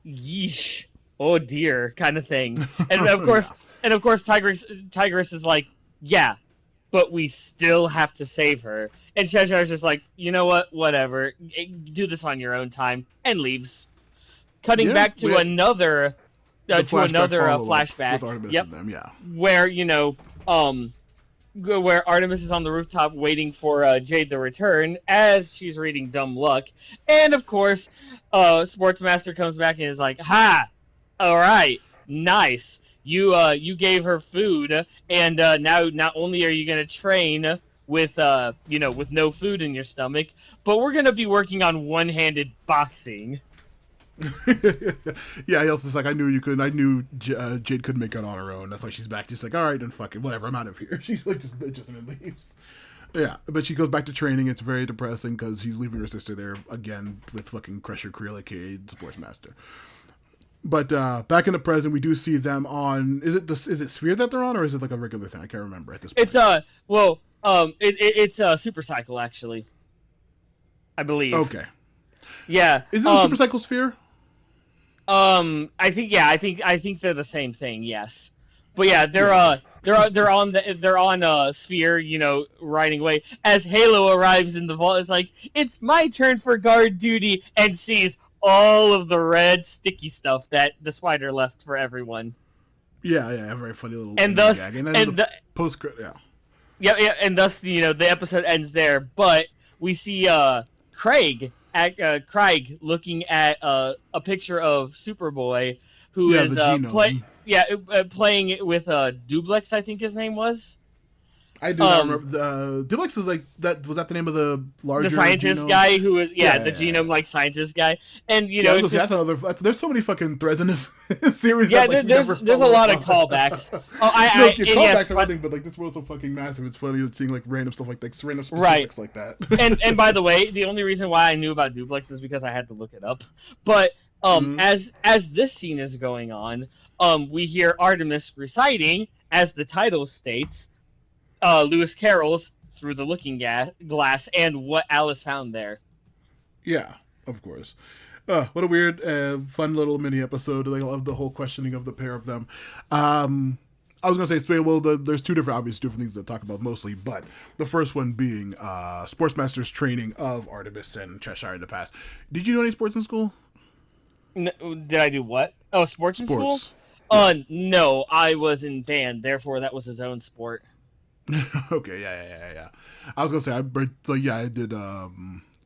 yeesh, oh dear, kind of thing. And of course, Tigress is yeah, but we still have to save her. And Cheshire's just like, you know what, whatever, do this on your own time, and leaves. Cutting Yeah, back to another the flashback follow up with flashback. Artemis Yep, and them. Yeah, where um where Artemis is on the rooftop waiting for Jade to return as she's reading Dumb Luck, and of course, Sportsmaster comes back and is like, "Ha, all right, nice. You gave her food, and now not only are you gonna train with with no food in your stomach, but we're gonna be working on one-handed boxing." yeah. He also is like, I knew you couldn't. I knew Jade couldn't make it on her own. That's why she's back. She's like, all right, then fuck it, whatever. I'm out of here. She like just leaves. Yeah, but she goes back to training. It's very depressing because he's leaving her sister there again with fucking Crusher Creel, aka Sportsmaster. But back in the present, we do see them on. Is it Sphere that they're on, or is it like a regular thing? I can't remember at this point. It's a Super Cycle actually, I believe. Okay. Yeah. Is it a Super Cycle Sphere? I think they're the same thing. Yes, but yeah, they're on Sphere, riding away as Halo arrives in the vault. It's like, it's my turn for guard duty, and sees all of the red sticky stuff that the spider left for everyone. Yeah, very funny little and thus gag. And then the post, yeah, and thus the episode ends there. But we see Craig looking at a picture of Superboy, who is playing it with Dublex, I think his name was. I do not remember. Dublex is like that. Was that the name of the larger scientist genome guy who was the genome scientist guy? And that's another. There's so many fucking threads in this series. Yeah, there's a lot of callbacks. Callbacks are one thing, but like this world's so fucking massive. It's funny seeing like random stuff like random specifics like that. and by the way, the only reason why I knew about Dublex is because I had to look it up. But as this scene is going on, we hear Artemis reciting, as the title states, Lewis Carroll's Through the Looking Glass and what Alice found there. Yeah, of course. What a weird, fun little mini episode. I love the whole questioning of the pair of them. I was going to say, there's two different things to talk about mostly, but the first one being Sportsmaster's training of Artemis and Cheshire in the past. Did you do any sports in school? Did I do what? Oh, sports in school? Yeah. No, I was in band, therefore that was his own sport. Okay, yeah. I was gonna say I did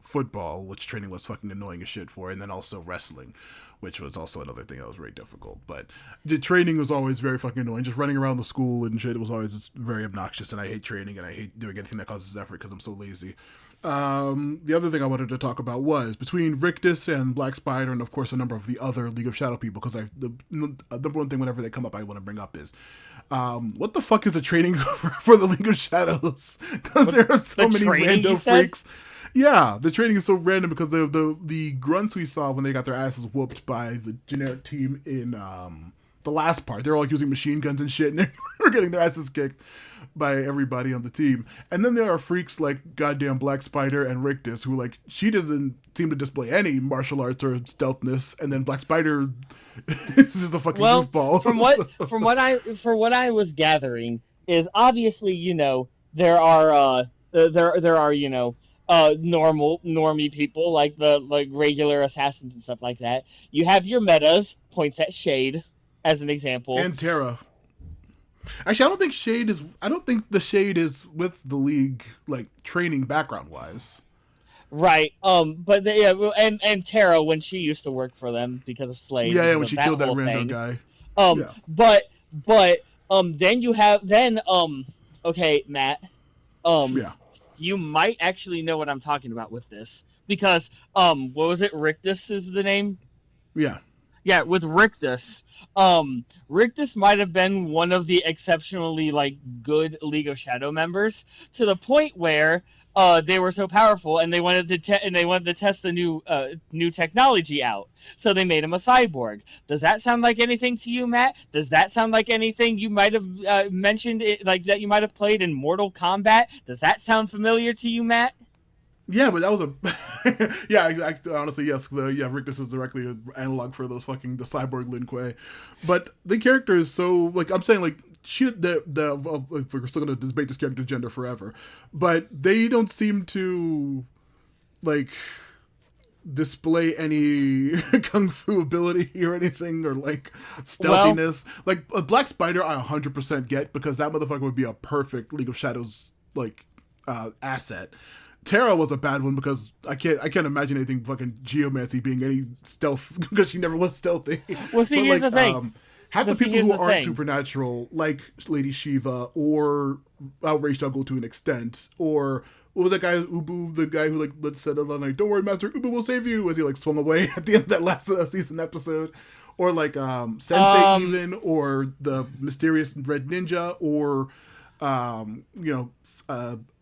football, which training was fucking annoying as shit for, and then also wrestling, which was also another thing that was very difficult. But the training was always very fucking annoying. Just running around the school and shit, it was always very obnoxious, and I hate training and I hate doing anything that causes effort because I'm so lazy. The other thing I wanted to talk about was between Rictus and Black Spider, and of course a number of the other League of Shadow people, because the number one thing whenever they come up I want to bring up is what the fuck is the training for the League of Shadows? Because there are so many random freaks. Yeah, the training is so random because the grunts we saw when they got their asses whooped by the generic team in the last part, they're all using machine guns and shit, and they're getting their asses kicked by everybody on the team. And then there are freaks like goddamn Black Spider and Rictus, who like, she doesn't seem to display any martial arts or stealthness, and then Black Spider is just a fucking goofball. From what I was gathering is obviously, there are normie people like regular assassins and stuff like that. You have your metas, points at Shade as an example, and Terra. Actually, I don't think the Shade is with the League, like, training background wise. Right. But and Terra, when she used to work for them because of Slade. Yeah, when she killed that random guy. But then you have okay, Matt. You might actually know what I'm talking about with this, because what was it? Rictus is the name? Yeah. Yeah, with Rictus. Rictus might have been one of the exceptionally good League of Shadow members, to the point where they were so powerful and they wanted to test the new technology out. So they made him a cyborg. Does that sound like anything to you, Matt? Does that sound like anything you might have mentioned that you might have played in Mortal Kombat? Does that sound familiar to you, Matt? Yeah, but that was honestly, yes. Rictus is directly an analog for the cyborg Lin Kuei. But the character is so, I'm saying, we're still gonna debate this character gender forever, but they don't seem to like display any kung fu ability or anything, or like stealthiness. Well, like a Black Spider, I 100% get, because that motherfucker would be a perfect League of Shadows like asset. Terra was a bad one because I can't imagine anything fucking Geomancy being any stealth, because she never was stealthy. Well, see, here's the thing. Half the people who aren't supernatural, like Lady Shiva or Rei Shuggle to an extent, or what was that guy Ubu, the guy who like said, like, "Don't worry, Master Ubu will save you," as he like swung away at the end of that last season episode, or like Sensei even, or the mysterious Red Ninja, or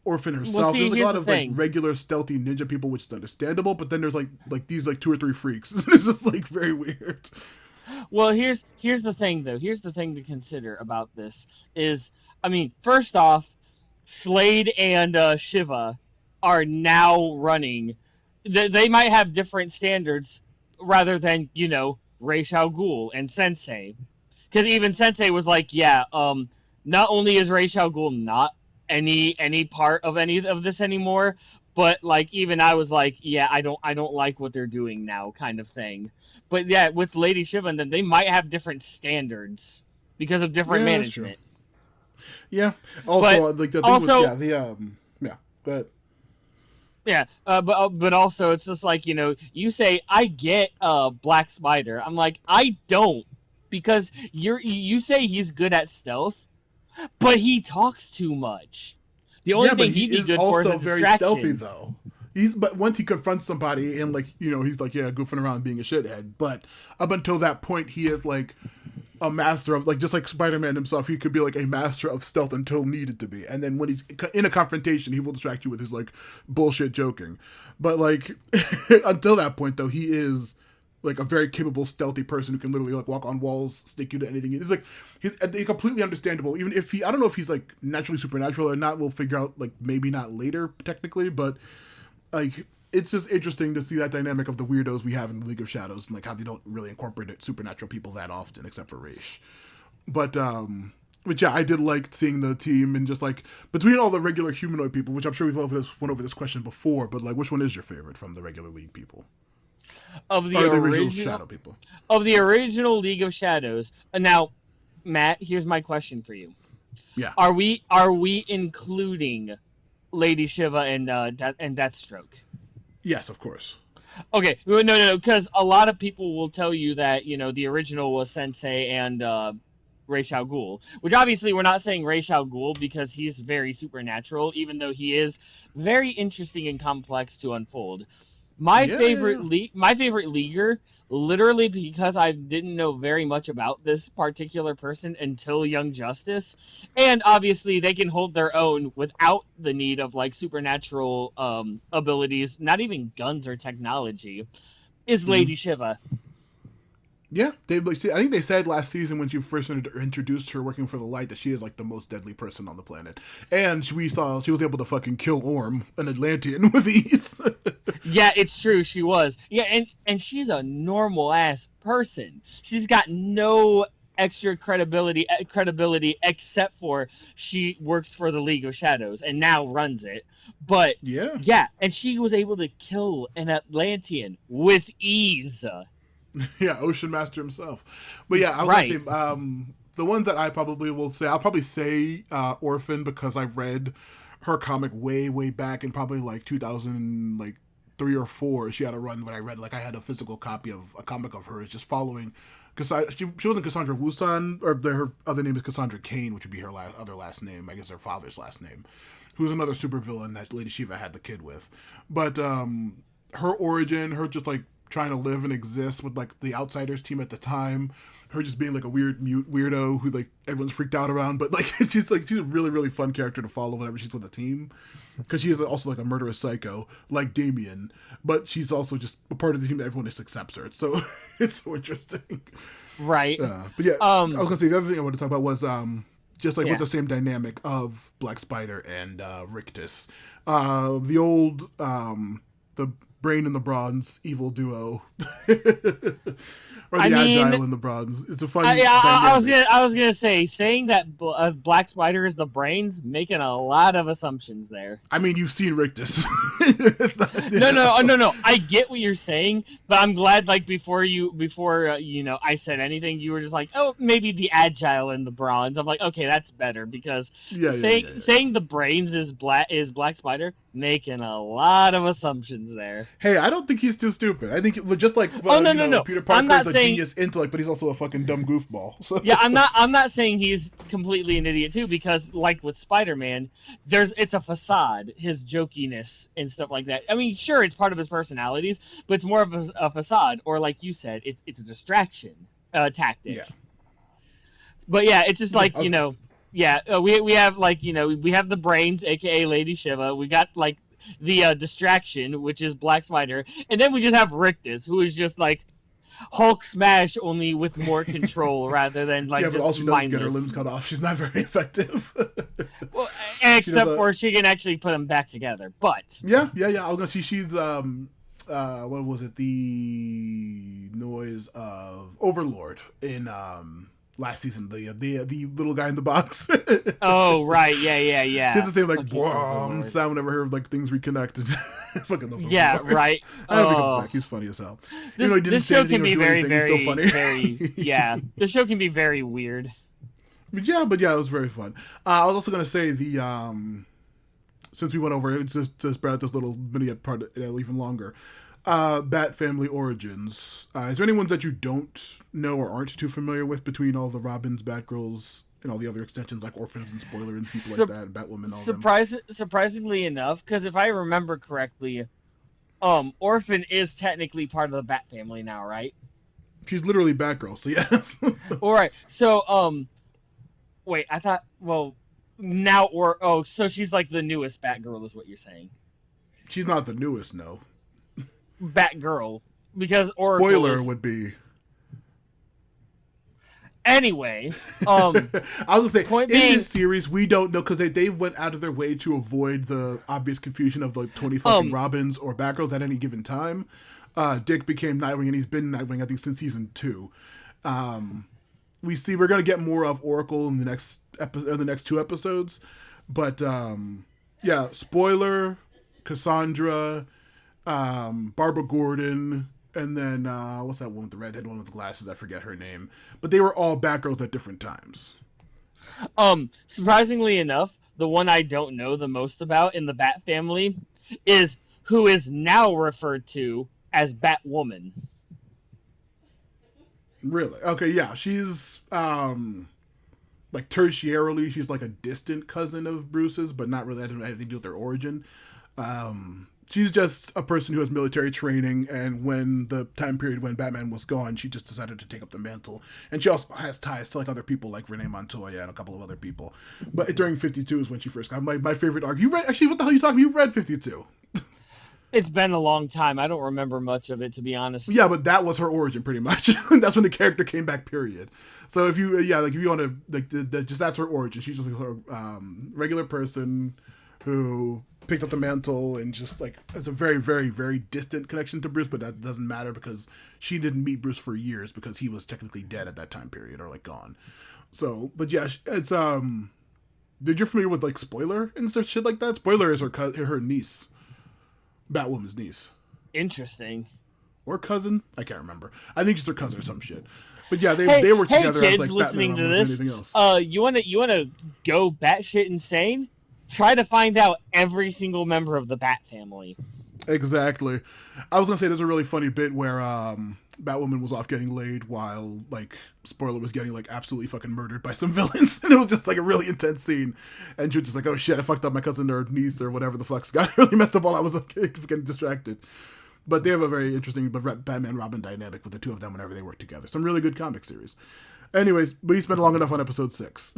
Orphan herself. Well, see, there's like a lot of like regular stealthy ninja people, which is understandable, but then there's like these like 2 or 3 freaks. It's just like very weird. Well, here's the thing though. Here's the thing to consider about this is, I mean, first off, Slade and Shiva are now running. They might have different standards rather than, Rei Shao Ghul and Sensei, because even Sensei was like, yeah, not only is Rei Shao Ghul not any part of any of this anymore, but like even I was like, yeah, I don't like what they're doing now, kind of thing. But yeah, with Lady Shiva, and then they might have different standards because of different management. Yeah. Also, like the thing with yeah. Go ahead. Yeah, but also it's just like, you say I get Black Spider. I'm like, I don't, because you say he's good at stealth, but he talks too much. The only thing he'd be good for is a distraction. Very stealthy though. But once he confronts somebody and like, he's like, yeah, goofing around being a shithead. But up until that point, he is like a master of, like, just like Spider-Man himself, he could be like a master of stealth until needed to be. And then when he's in a confrontation, he will distract you with his like bullshit joking. But like until that point though, he is like a very capable, stealthy person who can literally like walk on walls, stick you to anything. It's like he's completely understandable. Even if I don't know if he's like naturally supernatural or not. We'll figure out, like, maybe not later technically, but like it's just interesting to see that dynamic of the weirdos we have in the League of Shadows, and like how they don't really incorporate supernatural people that often, except for Raish. But yeah, I did like seeing the team, and just like between all the regular humanoid people, which I'm sure we've went over this question before, but like which one is your favorite from the regular League people? Of the original Shadow people. Of the original League of Shadows. Now, Matt, here's my question for you. Yeah. Are we including Lady Shiva and Deathstroke? Yes, of course. Okay. No, because a lot of people will tell you that, the original was Sensei and Rei Shao Ghul, which obviously we're not saying Rei Shao Ghul because he's very supernatural, even though he is very interesting and complex to unfold. My favorite leaguer, literally because I didn't know very much about this particular person until Young Justice, and obviously they can hold their own without the need of like supernatural abilities, not even guns or technology, is Lady Shiva. Yeah, I think they said last season when she first introduced her working for the Light that she is like the most deadly person on the planet, and we saw she was able to fucking kill Orm, an Atlantean, with ease. Yeah, it's true, she was. Yeah, and she's a normal ass person. She's got no extra credibility except for she works for the League of Shadows and now runs it. But yeah, and she was able to kill an Atlantean with ease. Yeah, Ocean Master himself. But yeah, I was gonna say, the ones that I probably will say, I'll probably say Orphan, because I read her comic way back in probably like 2003 or 4. She had a run when I read, like, I had a physical copy of a comic of hers, just following. Because she wasn't Cassandra Wusan, or her other name is Cassandra Kane, which would be her other last name, I guess her father's last name, who's another supervillain that Lady Shiva had the kid with. But her origin, her just like trying to live and exist with like the Outsiders team at the time, her just being like a weird mute weirdo who like everyone's freaked out around, but like she's a really fun character to follow whenever she's with a team, because she is also like a murderous psycho like Damien, but she's also just a part of the team that everyone just accepts her. So it's so interesting, right? But yeah, I was gonna say the other thing I wanted to talk about was just like with the same dynamic of Black Spider and Rictus, the old Brain and the Bronze evil duo. Or the Agile and the Bronze. It's a fun I was gonna say, saying that Black Spider is the brains, making a lot of assumptions there. I mean, you've seen Rictus. No. I get what you're saying, but I'm glad, like, before I said anything, you were just like, oh, maybe the Agile and the Bronze. I'm like, okay, that's better, because saying the brains is Black Spider, making a lot of assumptions there. Hey, I don't think he's too stupid. I think just like no. Peter Parker is a genius intellect, but he's also a fucking dumb goofball. So. Yeah, I'm not saying he's completely an idiot too, because like with Spider-Man, it's a facade, his jokiness and stuff like that. I mean, sure, it's part of his personalities, but it's more of a facade, or like you said, it's a distraction tactic. Yeah. But yeah, it's just like, we have like, we have the brains, aka Lady Shiva. We got like the distraction, which is Black Spider, and then we just have Rictus, who is just like Hulk smash, only with more control rather than like just also mindless. Get her limbs cut off. She's not very effective. Well, except for she can actually put them back together. But yeah. I was gonna see she's what was it? The noise of Overlord in last season, the little guy in the box. Oh right, yeah. He has the same like boom sound whenever her like things reconnect. Fucking love Overlord. Right. I have to come back. He's funny as hell. This show can be very the show can be very weird. But yeah, it was very fun. I was also gonna say the since we went over it, just to spread out this little mini part even longer. Bat Family Origins. Is there any ones that you don't know or aren't too familiar with between all the Robins, Batgirls, and all the other extensions like Orphans and Spoiler and people like that, and Batwoman, all them? Surprisingly enough, because if I remember correctly, Orphan is technically part of the Bat Family now, right? She's literally Batgirl, so yes. All right. So, wait, I thought, well, now, so she's like the newest Batgirl is what you're saying. She's not the newest, no. Batgirl, because Oracle Spoiler would be. Anyway, I was gonna say this series we don't know because they went out of their way to avoid the obvious confusion of like 20 fucking Robins or Batgirls at any given time. Dick became Nightwing, and he's been Nightwing I think since season 2. We're gonna get more of Oracle in the next the next 2 episodes, but Spoiler, Cassandra, Barbara Gordon, and then what's that one with the redhead one with the glasses? I forget her name. But they were all Batgirls at different times. Surprisingly enough, the one I don't know the most about in the Bat Family is who is now referred to as Batwoman. Really? Okay, yeah. She's like tertiarily, she's like a distant cousin of Bruce's, but not really. That doesn't have anything to do with their origin. She's just a person who has military training, and when the time period when Batman was gone, she just decided to take up the mantle. And she also has ties to like other people like Renee Montoya and a couple of other people. But during 52 is when she first got my favorite arc. You read, actually, what the hell are you talking about? You read 52. It's been a long time. I don't remember much of it, to be honest. Yeah, but that was her origin, pretty much. That's when the character came back, period. So if you, if you want to, like, just that's her origin. She's just like a regular person who picked up the mantle and just like it's a very, very, very distant connection to Bruce, but that doesn't matter because she didn't meet Bruce for years because he was technically dead at that time period or like gone. So, but yeah, it's did you familiar with like Spoiler and stuff shit like that? Spoiler is her niece, Batwoman's niece. Interesting. Or cousin, I can't remember. I think she's her cousin or some shit. But yeah, they were together kids as like listening Batman to this. anything else. You wanna go batshit insane? Try to find out every single member of the Bat Family. Exactly. I was gonna say there's a really funny bit where Batwoman was off getting laid while like Spoiler was getting like absolutely fucking murdered by some villains, and it was just like a really intense scene. And she was just like, "Oh shit, I fucked up my cousin or niece or whatever the fuck's got really messed up while I was getting distracted." But they have a very interesting Batman Robin dynamic with the two of them whenever they work together. Some really good comic series. Anyways, we spent long enough on episode 6.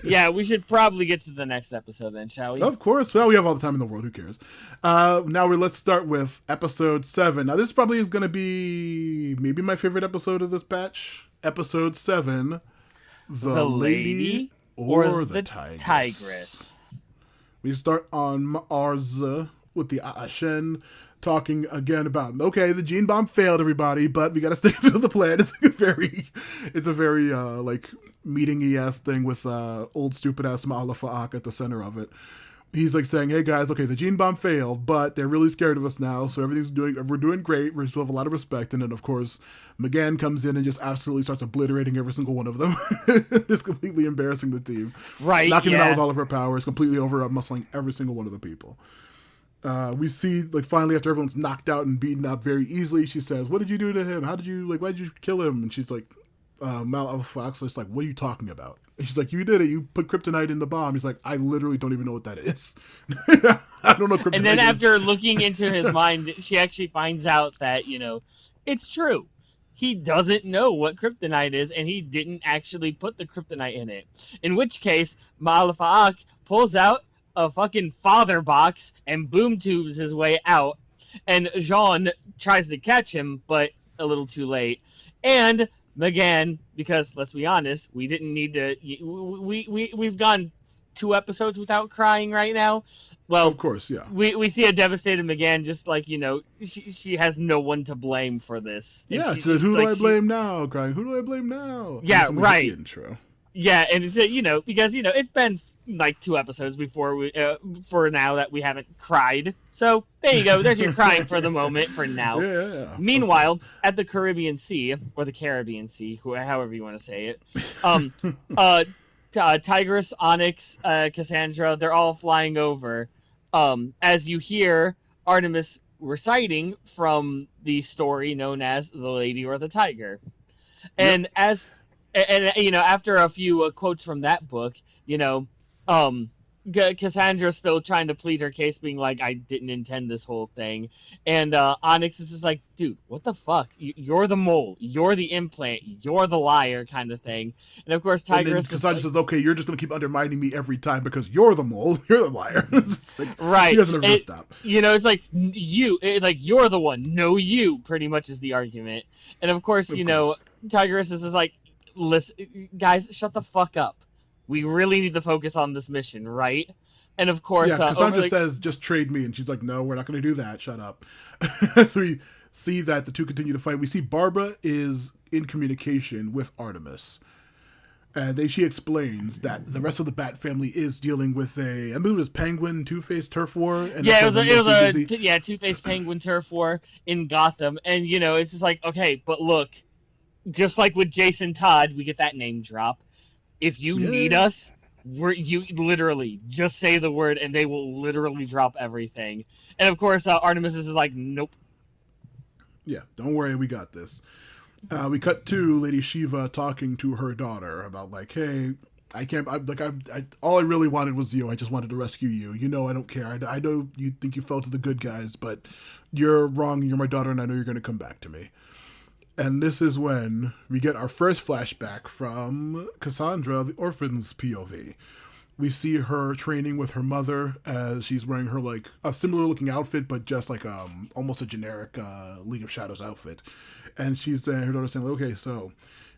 Yeah, we should probably get to the next episode then, shall we? Of course. Well, we have all the time in the world. Who cares? Let's start with episode 7. Now, this probably is going to be maybe my favorite episode of this batch. Episode 7, The Lady or the Tigress. We start on Mars with the Action. talking again about, okay, the gene bomb failed, everybody, but we gotta stick to the plan. It's a very like meeting ES thing with old stupid ass Ma'ala Fa'ak at the center of it. He's like saying, "Hey guys, okay, the gene bomb failed, but they're really scared of us now, so we're doing great. We still have a lot of respect." And then of course, McGann comes in and just absolutely starts obliterating every single one of them, just completely embarrassing the team, Right? knocking them out with all of her powers, completely over muscling every single one of the people. We see, like, finally after everyone's knocked out and beaten up very easily, she says, "What did you do to him? Why did you kill him?" And she's like, Mal Fox is like, "What are you talking about?" And she's like, "You did it. You put kryptonite in the bomb." He's like, "I literally don't even know what that is." I don't know what kryptonite is. And then after looking into his mind, she actually finds out that, it's true. He doesn't know what kryptonite is, and he didn't actually put the kryptonite in it. In which case, Malafa'ak pulls out a fucking father box and boom tubes his way out. And Jean tries to catch him, but a little too late. And McGann, because let's be honest, we didn't need to. We've gone 2 episodes without crying right now. Well, of course, yeah. We see a devastated McGann, just like, she has no one to blame for this. And yeah, she said, "Who do I blame now?" Crying, "Who do I blame now?" Yeah, right. Intro. Yeah, and it's because it's been like 2 episodes before we for now that we haven't cried. So there you go. There's your crying for the moment for now. Yeah. Meanwhile, at the Caribbean Sea, or the Caribbean Sea, however you want to say it, Tigress, Onyx, Cassandra, they're all flying over. As you hear Artemis reciting from the story known as The Lady or the Tiger. And after a few quotes from that book, Cassandra's still trying to plead her case, being like, "I didn't intend this whole thing." And Onyx is just like, "Dude, what the fuck? You're the mole. You're the implant. You're the liar," kind of thing. And of course, Tigress. Cassandra says, "Okay, you're just gonna keep undermining me every time because you're the mole. You're the liar." Right. She doesn't ever stop. It's like you're the one. No, you. Pretty much is the argument. And of course, Tigress is just like, "Listen, guys, shut the fuck up. We really need to focus on this mission, right?" And of course, Cassandra says, "Just trade me," and she's like, "No, we're not going to do that. Shut up." So we see that the two continue to fight. We see Barbara is in communication with Artemis, and she explains that the rest of the Bat family is dealing with I believe it was Penguin Two-Face turf war. And it was a Two-Face Penguin turf war in Gotham, and it's just like, okay, but look, just like with Jason Todd, we get that name drop. If you need us, you literally just say the word and they will literally drop everything. And of course, Artemis is like, "Nope." Yeah, don't worry, we got this. We cut to Lady Shiva talking to her daughter about like, "Hey, I can't. All I really wanted was you. I just wanted to rescue you. I don't care. I know you think you fell to the good guys, but you're wrong. You're my daughter, and I know you're going to come back to me." And this is when we get our first flashback from Cassandra, the orphan's POV. We see her training with her mother as she's wearing her like a similar looking outfit, but just like almost a generic League of Shadows outfit. And she's her daughter saying, "Okay, so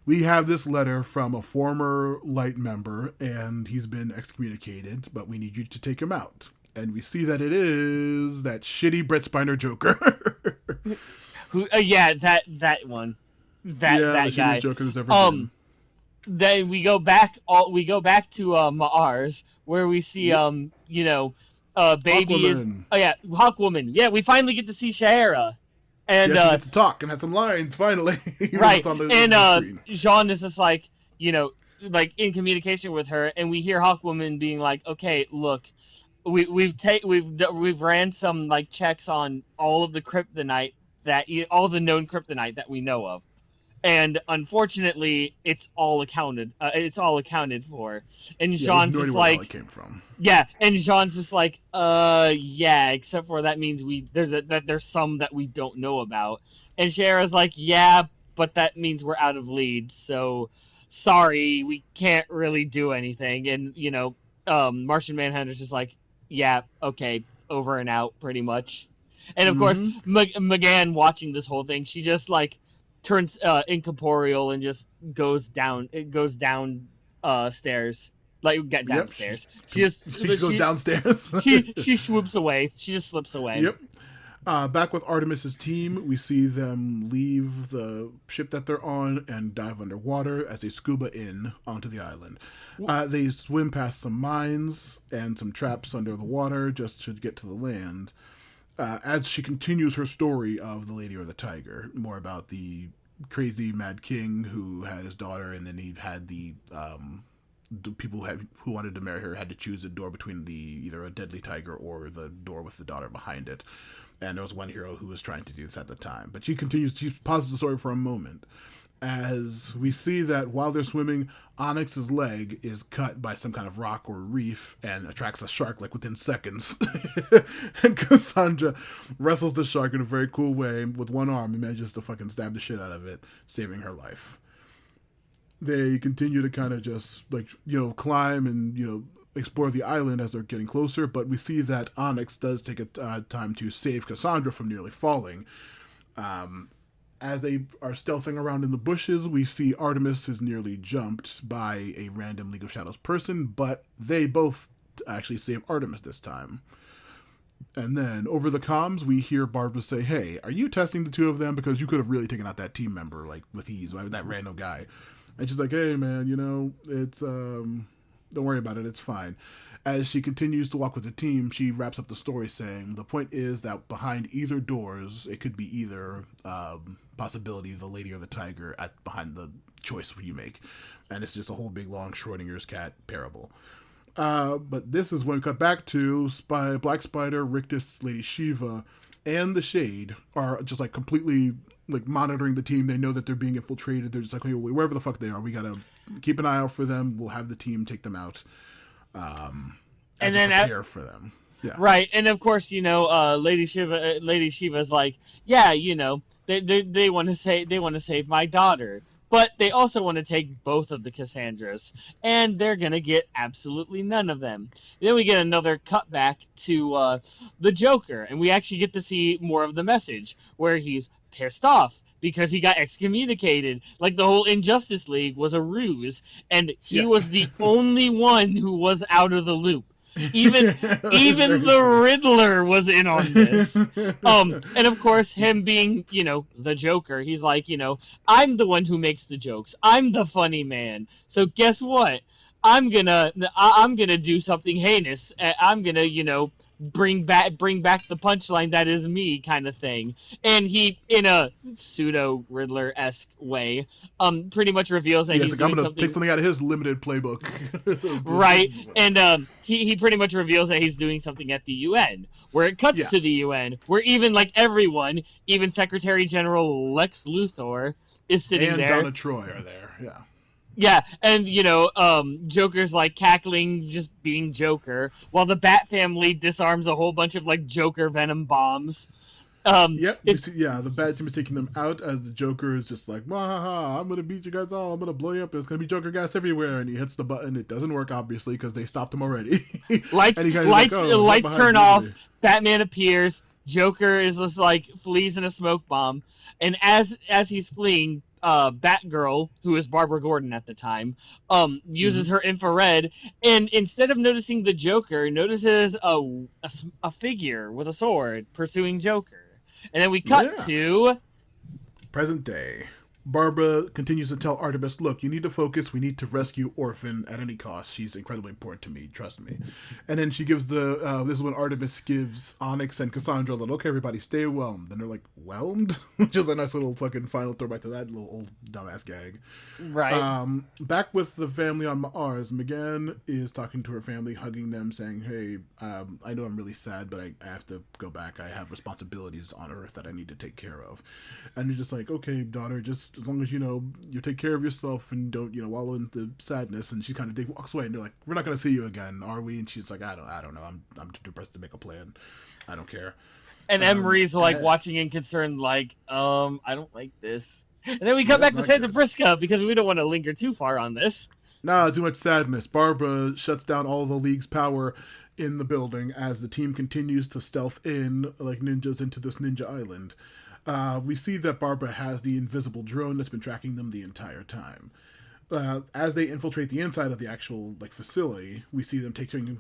we have this letter from a former Light member, and he's been excommunicated, but we need you to take him out." And we see that it is that shitty Brett Spiner Joker. Who? That one. That guy. Joker that's ever been. Then we go back to Mars, where we see babies. Hawkwoman. Oh yeah, Hawkwoman. Yeah, we finally get to see Shahara. And she gets to talk and have some lines finally. Right. And Jean is just like, like in communication with her, and we hear Hawkwoman being like, "Okay, look, we've ran some like checks on all of the kryptonite all the known kryptonite that we know of, and unfortunately, it's all accounted for." And Jean's just like, where it came from. Yeah, and Jean's just like, except for that means there's some that we don't know about. And Shara's like, "Yeah, but that means we're out of leads, so sorry, we can't really do anything." And Martian Manhunter's just like, "Yeah, okay, over and out," pretty much. And of course, McGann watching this whole thing, she just like turns incorporeal and just goes down. It goes down stairs, like get downstairs. Yep. She goes downstairs. she swoops away. She just slips away. Yep. Back with Artemis's team, we see them leave the ship that they're on and dive underwater as they scuba in onto the island. They swim past some mines and some traps under the water just to get to the land. As she continues her story of the Lady or the Tiger, more about the crazy Mad King who had his daughter, and then he had the people who wanted to marry her had to choose a door between either a deadly tiger or the door with the daughter behind it. And there was one hero who was trying to do this at the time. But she pauses the story for a moment as we see that while they're swimming, Onyx's leg is cut by some kind of rock or reef and attracts a shark like within seconds. And Cassandra wrestles the shark in a very cool way with one arm and manages to fucking stab the shit out of it, saving her life. They continue to kind of just climb and explore the island as they're getting closer, but we see that Onyx does take a time to save Cassandra from nearly falling. As they are stealthing around in the bushes, we see Artemis is nearly jumped by a random League of Shadows person, but they both actually save Artemis this time. And then over the comms, we hear Barbara say, "Hey, are you testing the two of them? Because you could have really taken out that team member with ease, that random guy." And she's like, "Hey, man, it's don't worry about it. It's fine." As she continues to walk with the team, she wraps up the story saying, "The point is that behind either doors, it could be either possibility, the Lady or the Tiger, behind the choice you make." And it's just a whole big, long Schrodinger's cat parable. But this is when we cut back to Black Spider, Rictus, Lady Shiva, and the Shade are just completely monitoring the team. They know that they're being infiltrated. They're just hey, wherever the fuck they are, we gotta keep an eye out for them. We'll have the team take them out. And then prepare for them. Yeah. Right, and of course, Lady Shiva's like, yeah, they want to save my daughter, but they also want to take both of the Cassandras, and they're gonna get absolutely none of them. Then we get another cutback to the Joker, and we actually get to see more of the message where he's pissed off because he got excommunicated. Like the whole Injustice League was a ruse, and he was the only one who was out of the loop. Even the Riddler was in on this. And of course, him being, the Joker, he's like, I'm the one who makes the jokes. I'm the funny man. So guess what? I'm gonna do something heinous. I'm gonna, bring back the punchline that is me, kind of thing. And he, in a pseudo Riddler-esque way, pretty much reveals that he's doing I'm gonna take something out of his limited playbook. Right, and he pretty much reveals that he's doing something at the UN, where it cuts to the UN, where even everyone, even Secretary General Lex Luthor is sitting there. And Donna Troy are there. Yeah. Yeah, and Joker's cackling, just being Joker, while the Bat family disarms a whole bunch of Joker venom bombs. The Bat team is taking them out as the Joker is just like, "Wahaha, I'm gonna beat you guys all. I'm gonna blow you up. It's gonna be Joker gas everywhere." And he hits the button. It doesn't work, obviously, because they stopped him already. Lights turn off. Batman appears. Joker is just flees in a smoke bomb, and as he's fleeing, Batgirl, who is Barbara Gordon at the time, uses her infrared, and instead of noticing the Joker, notices a figure with a sword pursuing Joker. And then we cut to present day. Barbara continues to tell Artemis, "Look, you need to focus. We need to rescue Orphan at any cost. She's incredibly important to me. Trust me." And then she gives this is when Artemis gives Onyx and Cassandra "Okay, everybody, stay whelmed." And they're like, "Whelmed?" Which is a nice little fucking final throwback to that little old dumbass gag. Right. Back with the family on Mars, Megan is talking to her family, hugging them, saying, "Hey, I know I'm really sad, but I have to go back. I have responsibilities on Earth that I need to take care of." And you're just like, "Okay, daughter, just as long as you take care of yourself and don't wallow in the sadness." And she kind of walks away, and they're like, "We're not gonna see you again, are we?" And she's like, I don't know. I'm too depressed to make a plan. I don't care." And Emery's watching in concern, I don't like this. And then we come back to Santa Prisca because we don't want to linger too far on this. Nah, too much sadness. Barbara shuts down all the League's power in the building as the team continues to stealth in like ninjas into this ninja island. We see that Barbara has the invisible drone that's been tracking them the entire time. as they infiltrate the inside of the actual like facility, we see them taking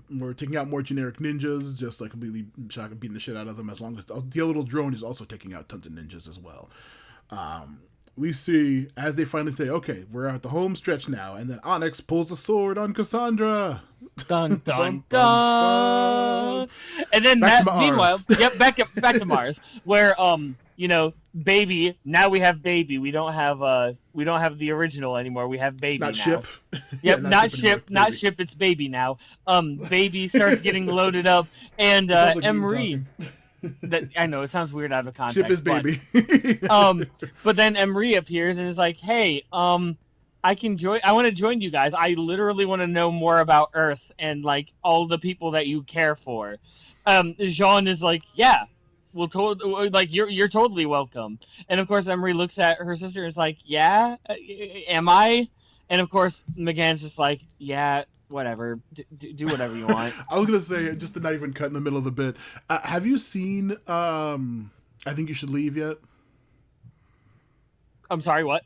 out more generic ninjas, just like completely shocking, beating the shit out of them. As long as the little drone is also taking out tons of ninjas as well. We see as they finally say, "Okay, we're at the home stretch now," and then Onyx pulls the sword on Cassandra. Dun dun dun. And then meanwhile, yep, back to Mars, where baby. Now we have baby. We don't have the original anymore. We have baby not now. Ship. Yep, not ship. Not ship. It's baby now. Baby starts getting loaded up, and Emery. That I know it sounds weird out of context. Ship is baby. But then Emery appears and is like, "Hey, I want to join you guys. I literally want to know more about Earth and like all the people that you care for." Jean is like, "Yeah, you're totally welcome." And of course, Emery looks at her sister and is like, "Yeah, am I?" And of course, McGann's just like, "Yeah, whatever. Do whatever you want." I was gonna say, just to not even cut in the middle of the bit. Have you seen I Think You Should Leave yet? I'm sorry, what?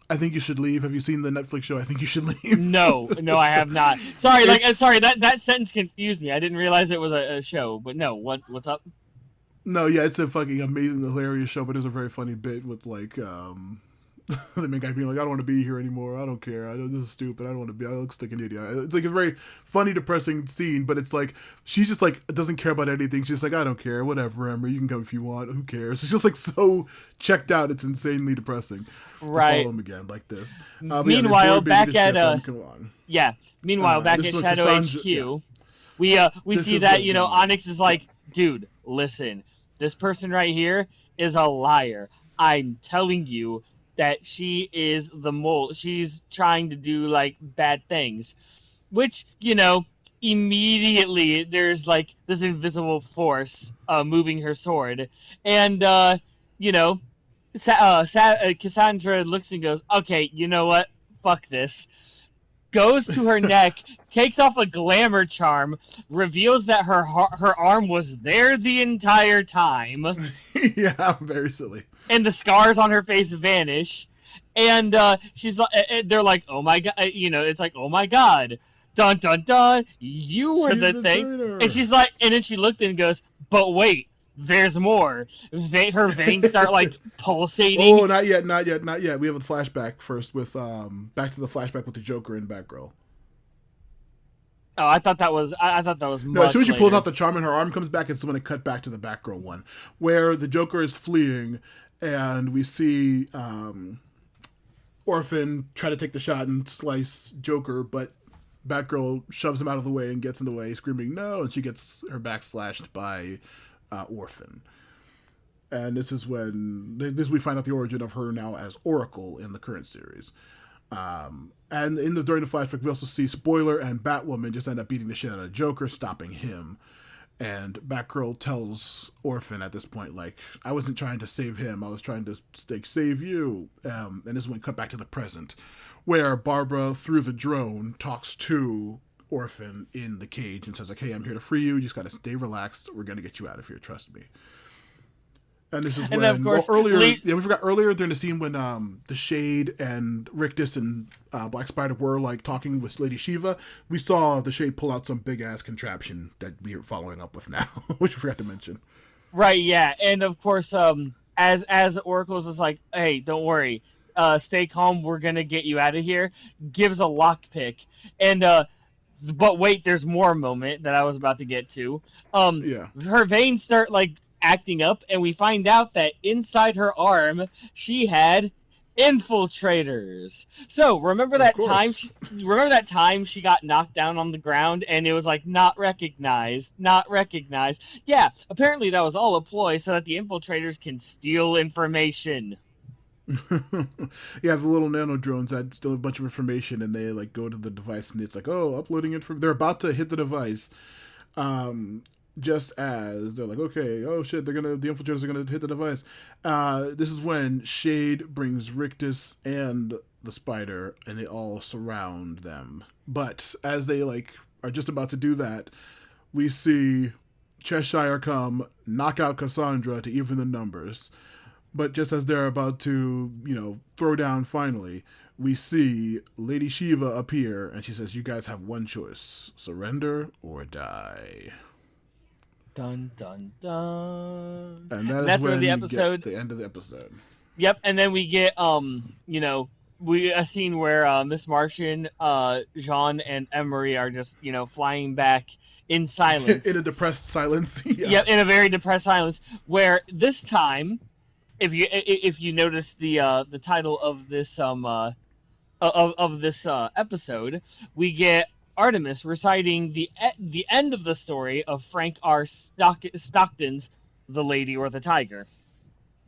I Think You Should Leave. Have you seen the Netflix show I Think You Should Leave? No, I have not. Sorry, that sentence confused me. I didn't realize it was a show. But no, what's up? No, yeah, it's a fucking amazing, hilarious show, but it's a very funny bit with like the main guy being like, "I don't want to be here anymore. I don't care. This is stupid. I don't want to be. I look like an idiot." It's like a very funny, depressing scene, but it's like she's just like doesn't care about anything. She's just like, "I don't care. Whatever, Emma. You can come if you want. Who cares?" It's just like so checked out. It's insanely depressing. Right. To follow him again like this. Meanwhile, back at Meanwhile, back at Shadow Cassandra, HQ, we see that Onyx is like, "Dude, listen. This person right here is a liar. I'm telling you that she is the mole. She's trying to do like bad things," which, immediately there's like this invisible force moving her sword. And, Cassandra looks and goes, "Okay, you know what? Fuck this." Goes to her neck, takes off a glamour charm, reveals that her arm was there the entire time. Yeah, very silly. And the scars on her face vanish, and she's like, they're like, "Oh my god!" It's like, "Oh my god, dun dun dun, you were the thing." Traitor. And she's like, and then she looked and goes, "But wait, there's more." Her veins start like pulsating. Oh, not yet. We have a flashback first with back to the flashback with the Joker and Batgirl. Oh, I thought that was no. As soon as she later. pulls out the charm and her arm comes back, it's when it cut back to the Batgirl one, where the Joker is fleeing, and we see Orphan try to take the shot and slice Joker, but Batgirl shoves him out of the way and gets in the way, screaming "no!" and she gets her back slashed by Orphan. And this is when we find out the origin of her now as Oracle in the current series. And during the flashback, we also see Spoiler and Batwoman just end up beating the shit out of Joker, stopping him. And Batgirl tells Orphan at this point, like, "I wasn't trying to save him. I was trying to save you." And this is when we cut back to the present, where Barbara, through the drone, talks to Orphan in the cage and says, like, "Hey, I'm here to free you. You just got to stay relaxed. We're going to get you out of here. Trust me." And this is when, of course, we forgot earlier during the scene when the Shade and Rictus and Black Spider were like talking with Lady Shiva. We saw the Shade pull out some big ass contraption that we are following up with now, which we forgot to mention. Right, yeah, and of course, as Oracle's is like, "Hey, don't worry, stay calm. We're gonna get you out of here." Gives a lockpick, and but wait, there's more moment that I was about to get to. Her veins start like acting up, and we find out that inside her arm she had infiltrators. So remember that time she got knocked down on the ground and it was like not recognized. Yeah, apparently that was all a ploy so that the infiltrators can steal information. Yeah, the little nano drones that steal a bunch of information, and they like go to the device and it's like, "Oh, uploading it from." They're about to hit the device. Just as they're like, "Okay, oh shit, the infiltrators are gonna hit the device." This is when Shade brings Rictus and the Spider, and they all surround them. But as they like are just about to do that, we see Cheshire come knock out Cassandra to even the numbers. But just as they're about to, throw down finally, we see Lady Shiva appear, and she says, "You guys have one choice: surrender or die." Dun dun dun. And that And is that's where when the you episode. get the end of the episode. Yep, and then we get a scene where Miss Martian, Jean, and Emery are just flying back in silence. In a depressed silence. Yes. Yep, in a very depressed silence. Where this time, if you notice the title of this episode, we get Artemis reciting the end of the story of Frank R. Stockton's "The Lady or the Tiger."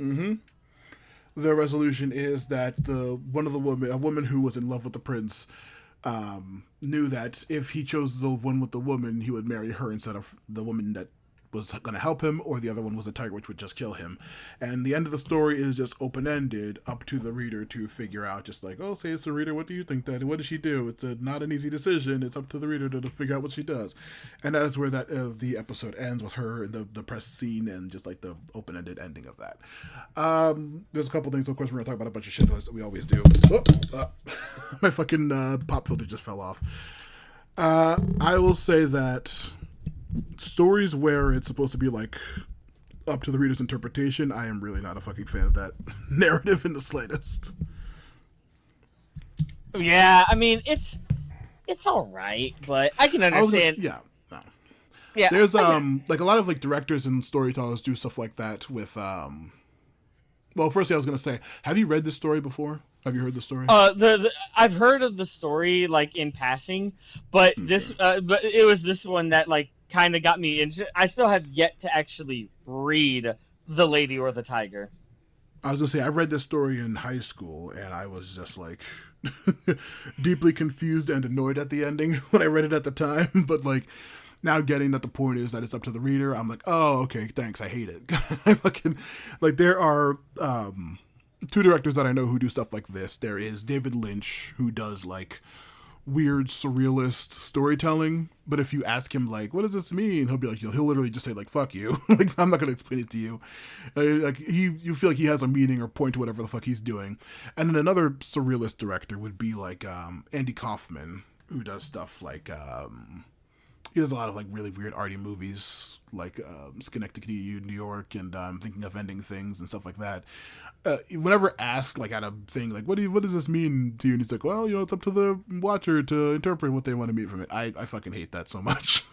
Mm-hmm. The resolution is that a woman who was in love with the prince, knew that if he chose the one with the woman, he would marry her instead of the woman that was going to help him, or the other one was a tiger, which would just kill him. And the end of the story is just open-ended, up to the reader to figure out, just like, oh, say it's the reader, what do you think, Daddy? What does she do? It's not an easy decision. It's up to the reader to figure out what she does. And that is where the episode ends, with her in the depressed scene and just like the open-ended ending of that. There's a couple things, of course, we're going to talk about a bunch of shit that we always do. My fucking pop filter just fell off. I will say that stories where it's supposed to be like up to the reader's interpretation, I am really not a fucking fan of that narrative in the slightest. Yeah, I mean it's all right, but I can understand. No. Yeah, there's like a lot of like directors and storytellers do stuff like that with Well, firstly, I was gonna say, have you read this story before? Have you heard the story? I've heard of the story like in passing, but but it was this one that like kind of got me into. I still have yet to actually read The Lady or the Tiger. I was gonna say, I read this story in high school, and I was just like deeply confused and annoyed at the ending when I read it at the time. But like now, getting that the point is that it's up to the reader, I'm like, oh, okay, thanks. I hate it. I fucking like there are two directors that I know who do stuff like this. There is David Lynch, who does like weird surrealist storytelling, but if you ask him like, what does this mean, he'll be like, he'll literally just say like, fuck you. Like, I'm not gonna explain it to you. Like you feel like he has a meaning or point to whatever the fuck he's doing. And then another surrealist director would be like Andy Kaufman, who does stuff like he does a lot of like really weird arty movies, like Schenectady, New York, and Thinking of Ending Things and stuff like that. Whenever asked like at a thing like, what does this mean to you? And he's like, well, it's up to the watcher to interpret what they want to mean from it. I fucking hate that so much.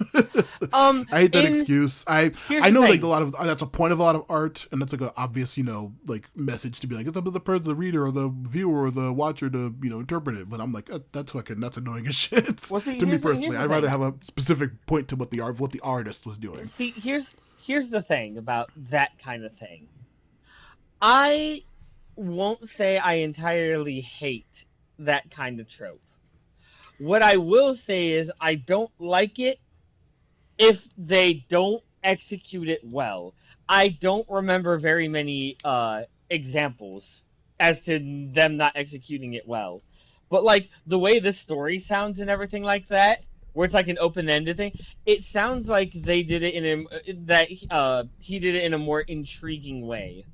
I hate that excuse. I know like a lot of that's a point of a lot of art, and that's like an obvious like message to be like, it's up to the reader or the viewer or the watcher to interpret it. But I'm like, that's annoying as shit to me personally. I'd rather have a specific point to what the artist was doing. See, here's the thing about that kind of thing. I won't say I entirely hate that kind of trope. What I will say is I don't like it if they don't execute it well. I don't remember very many examples as to them not executing it well. But like the way this story sounds and everything like that, where it's like an open-ended thing, it sounds like they did it he did it in a more intriguing way.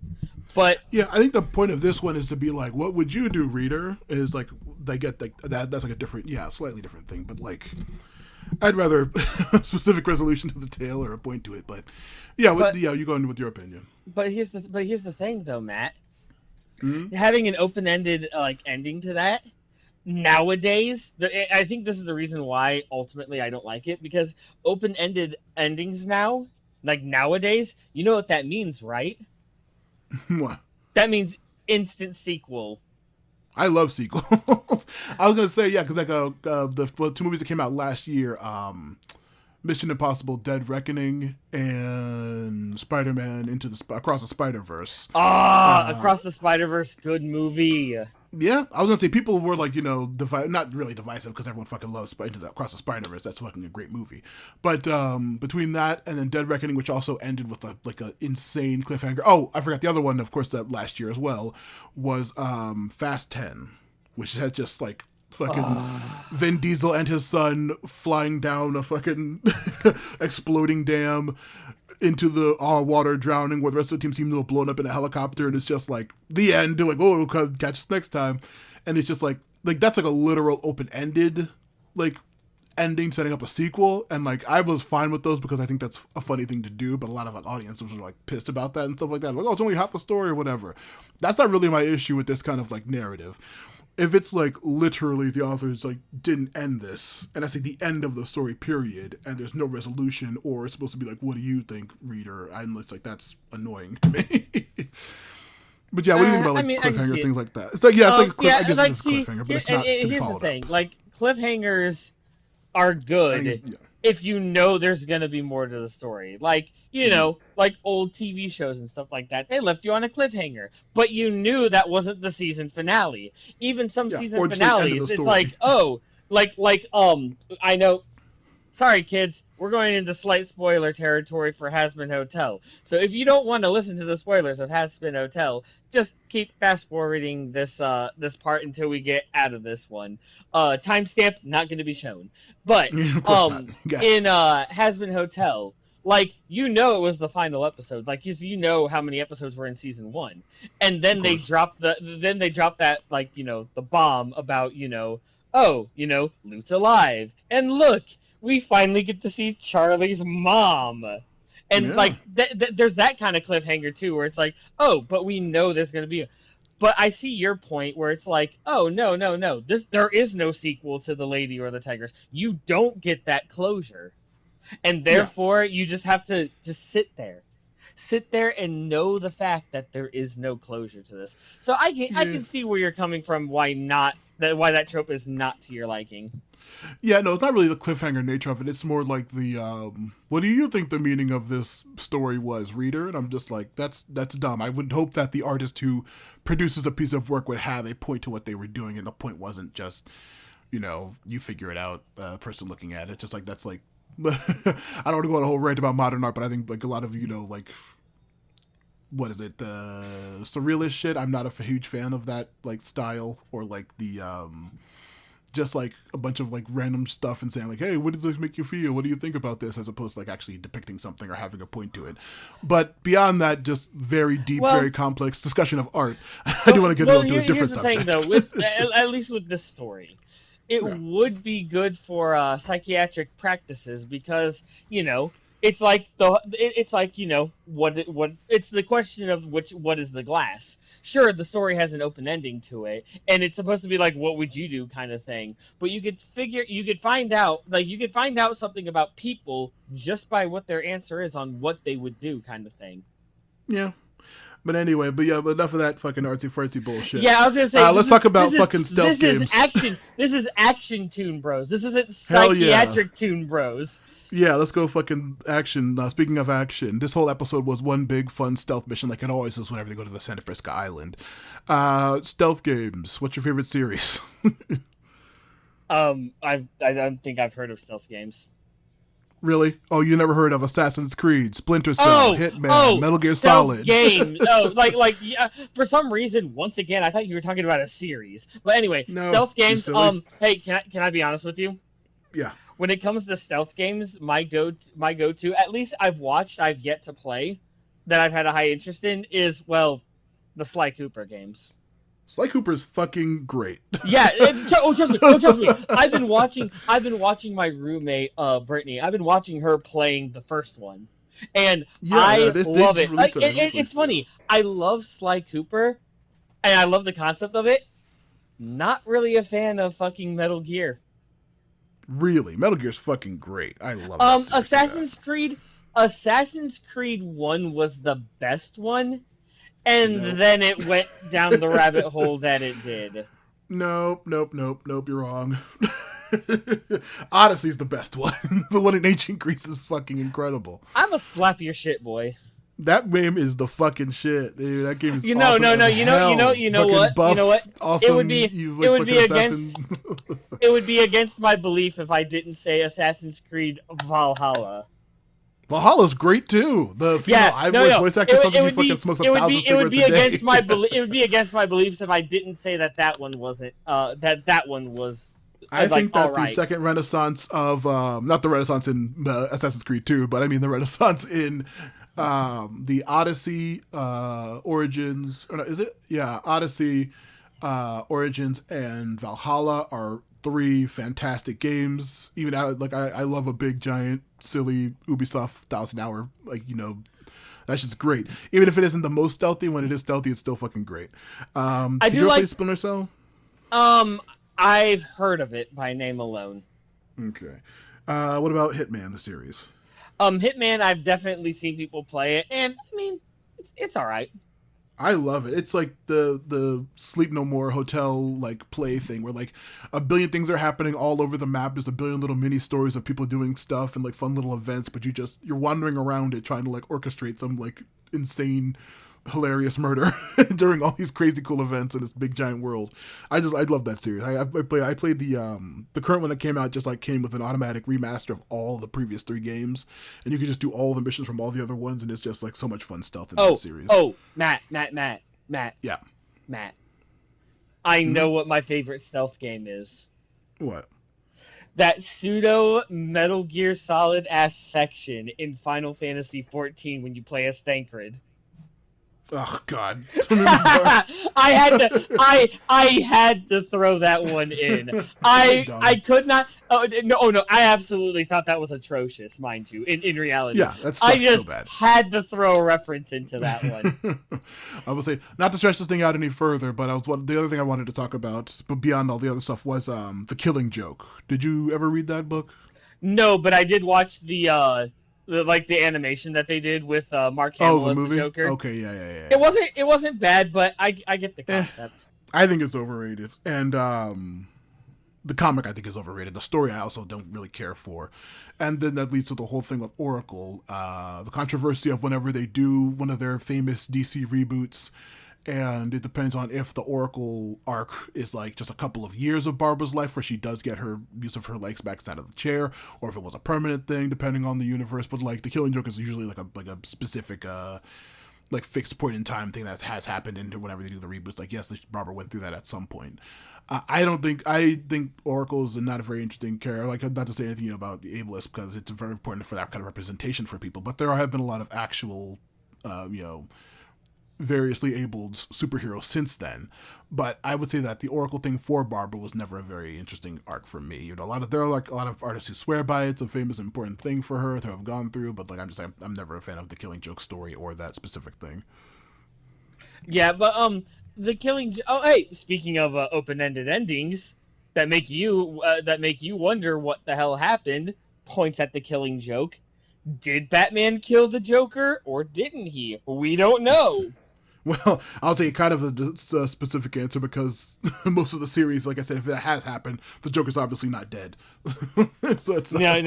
But yeah, I think the point of this one is to be like, what would you do, reader? Is like they get like that's like a different, slightly different thing. But like, I'd rather a specific resolution to the tale or a point to it. But you go in with your opinion. But here's the thing, though, Matt. Mm-hmm. Having an open-ended like ending to that nowadays, I think this is the reason why ultimately I don't like it, because open-ended endings now, like nowadays, you know what that means, right? What? That means instant sequel. I love sequels. I was gonna say because like the two movies that came out last year, Mission Impossible: Dead Reckoning and Spider-Man Across the Spider-Verse. Across the Spider-Verse, good movie. Yeah, I was gonna say people were like not really divisive because everyone fucking loves Across the Spider-Verse. That's fucking a great movie. But between that and then Dead Reckoning, which also ended with a insane cliffhanger. Oh, I forgot the other one, of course, that last year as well was Fast 10, which had just like fucking Vin Diesel and his son flying down a fucking exploding dam into the water, drowning, where the rest of the team seems to have blown up in a helicopter, and it's just like the end. They're like, oh, we'll catch us next time. And it's just like, like that's like a literal open-ended like ending, setting up a sequel, and like I was fine with those because I think that's a funny thing to do, but a lot of audiences were like pissed about that and stuff like that, like, oh, it's only half a story or whatever. That's not really my issue with this kind of like narrative. If it's like literally the authors like didn't end this, and that's like the end of the story period, and there's no resolution, or it's supposed to be like, what do you think, reader? And it's like, that's annoying to me. But yeah, what do you think about like cliffhanger things like that? It's like, yeah, it's like a I guess it's a cliffhanger, but it's not. Here's the thing: like cliffhangers are good if you know there's gonna be more to the story. Like, you know, like old TV shows and stuff like that. They left you on a cliffhanger, but you knew that wasn't the season finale. Even some season finales, it's like, oh, I know. Sorry, kids, we're going into slight spoiler territory for Hazbin Hotel. So if you don't want to listen to the spoilers of Hazbin Hotel, just keep fast forwarding this this part until we get out of this one. Timestamp not going to be shown, but in Hazbin Hotel, like, you know, it was the final episode. Like, you know how many episodes were in season 1, and then they dropped that, like, you know, the bomb about, you know, oh, you know, Lute's alive, and look, we finally get to see Charlie's mom. And like, there's that kind of cliffhanger too, where it's like, oh, but we know there's going to be but I see your point where it's like, oh, no. There is no sequel to The Lady or the Tigress. You don't get that closure. And therefore you just have to just sit there and know the fact that there is no closure to this. So I can see where you're coming from. Why that trope is not to your liking. Yeah, no, it's not really the cliffhanger nature of it. It's more like the, what do you think the meaning of this story was, reader? And I'm just like, that's dumb. I would hope that the artist who produces a piece of work would have a point to what they were doing, and the point wasn't just, you know, you figure it out, person looking at it. Just like, that's like, I don't want to go on a whole rant about modern art, but I think like a lot of, you know, like, what is it, surrealist shit, I'm not a huge fan of that, like, style, or like the, just like a bunch of like random stuff and saying like, hey, what does this make you feel? What do you think about this? As opposed to like actually depicting something or having a point to it. But beyond that, just very deep, very complex discussion of art. I do want to get into a different subject. Here's the thing though, at least with this story, it would be good for psychiatric practices because, you know, it's like you know, what it's the question of what is the glass. Sure, the story has an open ending to it, and it's supposed to be like, what would you do kind of thing. But you could find out something about people just by what their answer is on what they would do kind of thing. Yeah. But anyway, but enough of that fucking artsy-fartsy bullshit. Yeah, I was gonna say. Let's talk about fucking stealth games. This is Action Toon Bros. This isn't Psychiatric Toon Bros. Yeah, let's go fucking action. Speaking of action, this whole episode was one big fun stealth mission, like it always is whenever they go to the Santa Prisca Island. Stealth games. What's your favorite series? I don't think I've heard of stealth games. Really? Oh, you never heard of Assassin's Creed, Splinter Cell, Hitman, Metal Gear Solid? Game. Yeah. For some reason, once again, I thought you were talking about a series. But anyway, stealth games. Hey, can I be honest with you? Yeah. When it comes to stealth games, my go-to, at least I've yet to play, that I've had a high interest in is, well, the Sly Cooper games. Sly Cooper's fucking great. Yeah, trust me. I've been watching my roommate, Brittany. I've been watching her playing the first one, and I love it. It's funny. I love Sly Cooper, and I love the concept of it. Not really a fan of fucking Metal Gear. Really, Metal Gear's fucking great. I love that Assassin's Creed 1 was the best one, and then it went down the rabbit hole that it did. Nope, you're wrong. Odyssey's the best one. The one in ancient Greece is fucking incredible. I'm a slap your shit boy. That game is the fucking shit, dude. That game is awesome. No. You know what? Buff, you know what? Awesome. It would be against my belief if I didn't say Assassin's Creed Valhalla. Valhalla's great too. The female voice actor sounds like he fucking smokes 1,000 cigarettes a day. It would be against my beliefs if I didn't say that one wasn't. That one was. I think that the second renaissance of not the renaissance in Assassin's Creed 2, but I mean the renaissance in the Odyssey Origins. Or no, is it? Yeah, Odyssey. Origins, and Valhalla are three fantastic games. Even I love a big, giant, silly Ubisoft 1,000 hour, that's just great. Even if it isn't the most stealthy, when it is stealthy, it's still fucking great. I Did do you ever like. play Splinter Cell? I've heard of it by name alone. Okay. What about Hitman, the series? Hitman, I've definitely seen people play it, and I mean, it's all right. I love it. It's like the Sleep No More hotel like play thing where like a billion things are happening all over the map. There's a billion little mini stories of people doing stuff and like fun little events, but you're wandering around it trying to like orchestrate some like insane hilarious murder during all these crazy cool events in this big giant world. I love that series. I played the current one that came out just like came with an automatic remaster of all the previous three games, and you can just do all the missions from all the other ones, and it's just like so much fun stealth in that series. Matt. Yeah. Matt. I know what my favorite stealth game is. What? That pseudo Metal Gear Solid ass section in Final Fantasy XIV when you play as Thancred. Oh God! I had to throw that one in. I could not. Oh no! I absolutely thought that was atrocious, mind you. In reality, yeah, that's I just so bad. had to throw a reference into that one. I will say, not to stretch this thing out any further, but the other thing I wanted to talk about, but beyond all the other stuff, was The Killing Joke. Did you ever read that book? No, but I did watch the animation that they did with Mark Hamill as the Joker. Okay, yeah. It wasn't bad, but I get the concept. I think it's overrated, and the comic I think is overrated. The story I also don't really care for, and then that leads to the whole thing with Oracle, the controversy of whenever they do one of their famous DC reboots. And it depends on if the Oracle arc is like just a couple of years of Barbara's life where she does get her use of her legs back out of the chair, or if it was a permanent thing depending on the universe. But like the Killing Joke is usually like a specific like fixed point in time thing that has happened into whenever they do the reboots. Like yes, Barbara went through that at some point. I think Oracle is not a very interesting character. Like not to say anything about the ableist because it's very important for that kind of representation for people. But there have been a lot of actual variously abled superheroes since then, but I would say that the Oracle thing for Barbara was never a very interesting arc for me. There are like a lot of artists who swear by it. It's a famous important thing for her to have gone through, but like I'm never a fan of the Killing Joke story or that specific thing. Yeah, but the Killing. Oh, hey, speaking of open-ended endings that make you wonder what the hell happened. Points at the Killing Joke. Did Batman kill the Joker or didn't he? We don't know. Well, I'll say kind of a specific answer because most of the series, like I said, if it has happened, the Joker's obviously not dead. So it's right,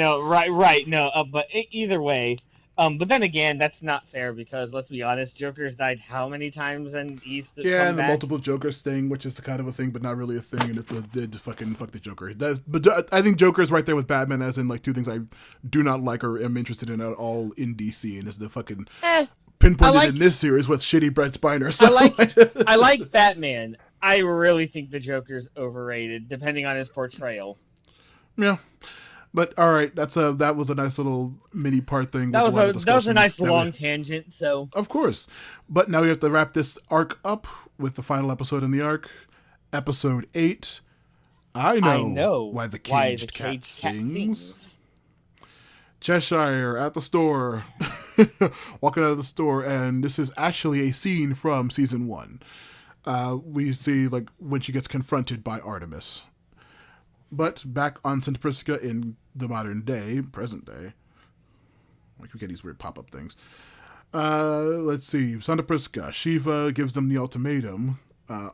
no. But either way, but then again, that's not fair because let's be honest, Joker's died how many times and he's and the multiple Jokers thing, which is kind of a thing, but not really a thing, and it's fuck the Joker. But I think Joker's right there with Batman, as in like two things I do not like or am interested in at all in DC, and is the fucking. Pinpointed in this series with shitty Brett Spiner. So I like Batman. I really think the Joker's overrated, depending on his portrayal. Yeah, but all right, that was a nice little mini part thing. That was a nice long tangent. So of course, but now we have to wrap this arc up with the final episode in the arc, episode 8. I know why the caged cat sings. Cheshire at the store, walking out of the store, and this is actually a scene from season 1. We see like when she gets confronted by Artemis. But back on Santa Prisca in the present day, like we get these weird pop-up things. Let's see, Santa Prisca. Shiva gives them the ultimatum.